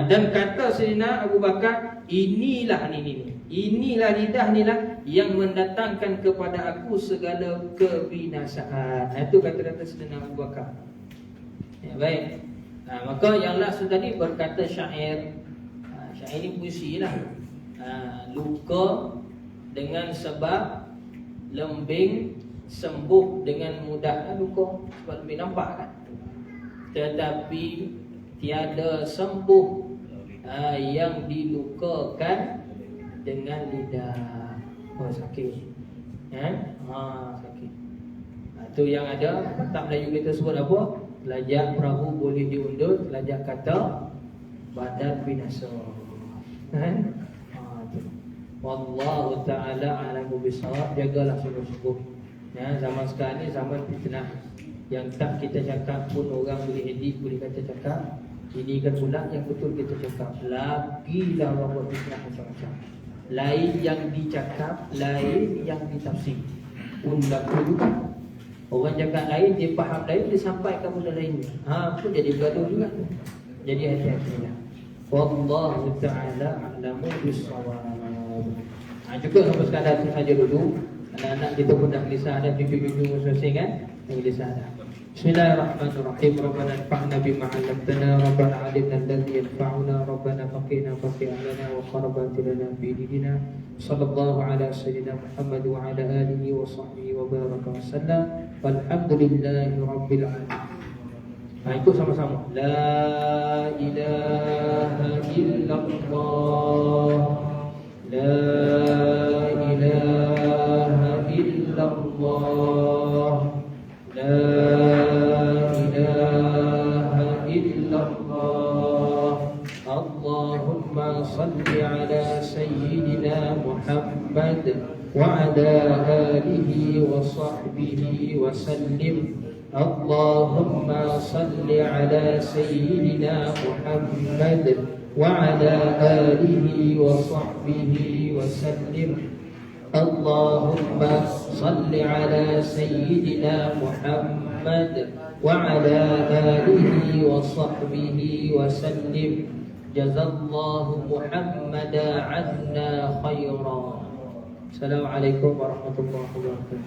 Dan kata Sayyidina Abu Bakar, inilah lidah inilah yang mendatangkan kepada aku segala kebinasaan. Itu kata-kata Sayyidina Abu Bakar. Ya, baik. Maka yang last tadi berkata syair. Syair ini puisi lah. Luka dengan sebab lembing, sembuh dengan mudah. Luka sebab lembing nampak kan, tetapi tiada sembuh yang dilukakan dengan lidah. Sakit. Sakit. Itu yang ada. Tak Melayu kita sebut apa? Telajak perahu boleh diundur, telajak kata badan binasa. Wallahu ta'ala a'lamu bissawab. Jagalah sungguh-sungguh. Zaman sekarang ni zaman fitnah. Yang tak kita cakap pun orang boleh edit, boleh kata cakap. Ini kan pula yang betul kita cakap. Lagilah orang buat fitnah macam-macam. Lain yang dicakap, lain yang ditafsir. Pun berlaku juga. Orang cakap lain, dia faham lain, dia sampaikan benda lain. Pun jadi bergaduh juga. Jadi hati-hatilah. Wallahu ta'ala a'lamu bissawab. Cukup sampai sekadar itu saja dulu. Anak-anak kita pun dah gelisah dah, cucu-cucu masing-masing kan, dah gelisah dah. Bismillahirrahmanirrahim. Rabbana anfa'na bima 'allamtana, Rabbana 'allimna alladhi yanfa'una, Rabbana faqina lana wa qarabatina lana fi dinina. Sallallahu ala sayyidina Muhammad wa ala alihi wa sahbihi wa baraka wa sallam. Walhamdulillahi rabbil alamin. Ikut sama-sama. La ilaha illallah, la ilaha illallah, la ilaha illallah. Allahumma salli ala sayyidina Muhammad wa ala alihi wa sahbihi wa sallim. Allahumma salli ala sayyidina Muhammad wa ala alihi wa sahbihi wa sallim. Allahumma salli ala sayyidina Muhammad wa ala alihi wa sahbihi wa sallim. Jazallahu Muhammadan 'anna khairan. Assalamualaikum warahmatullahi wabarakatuh.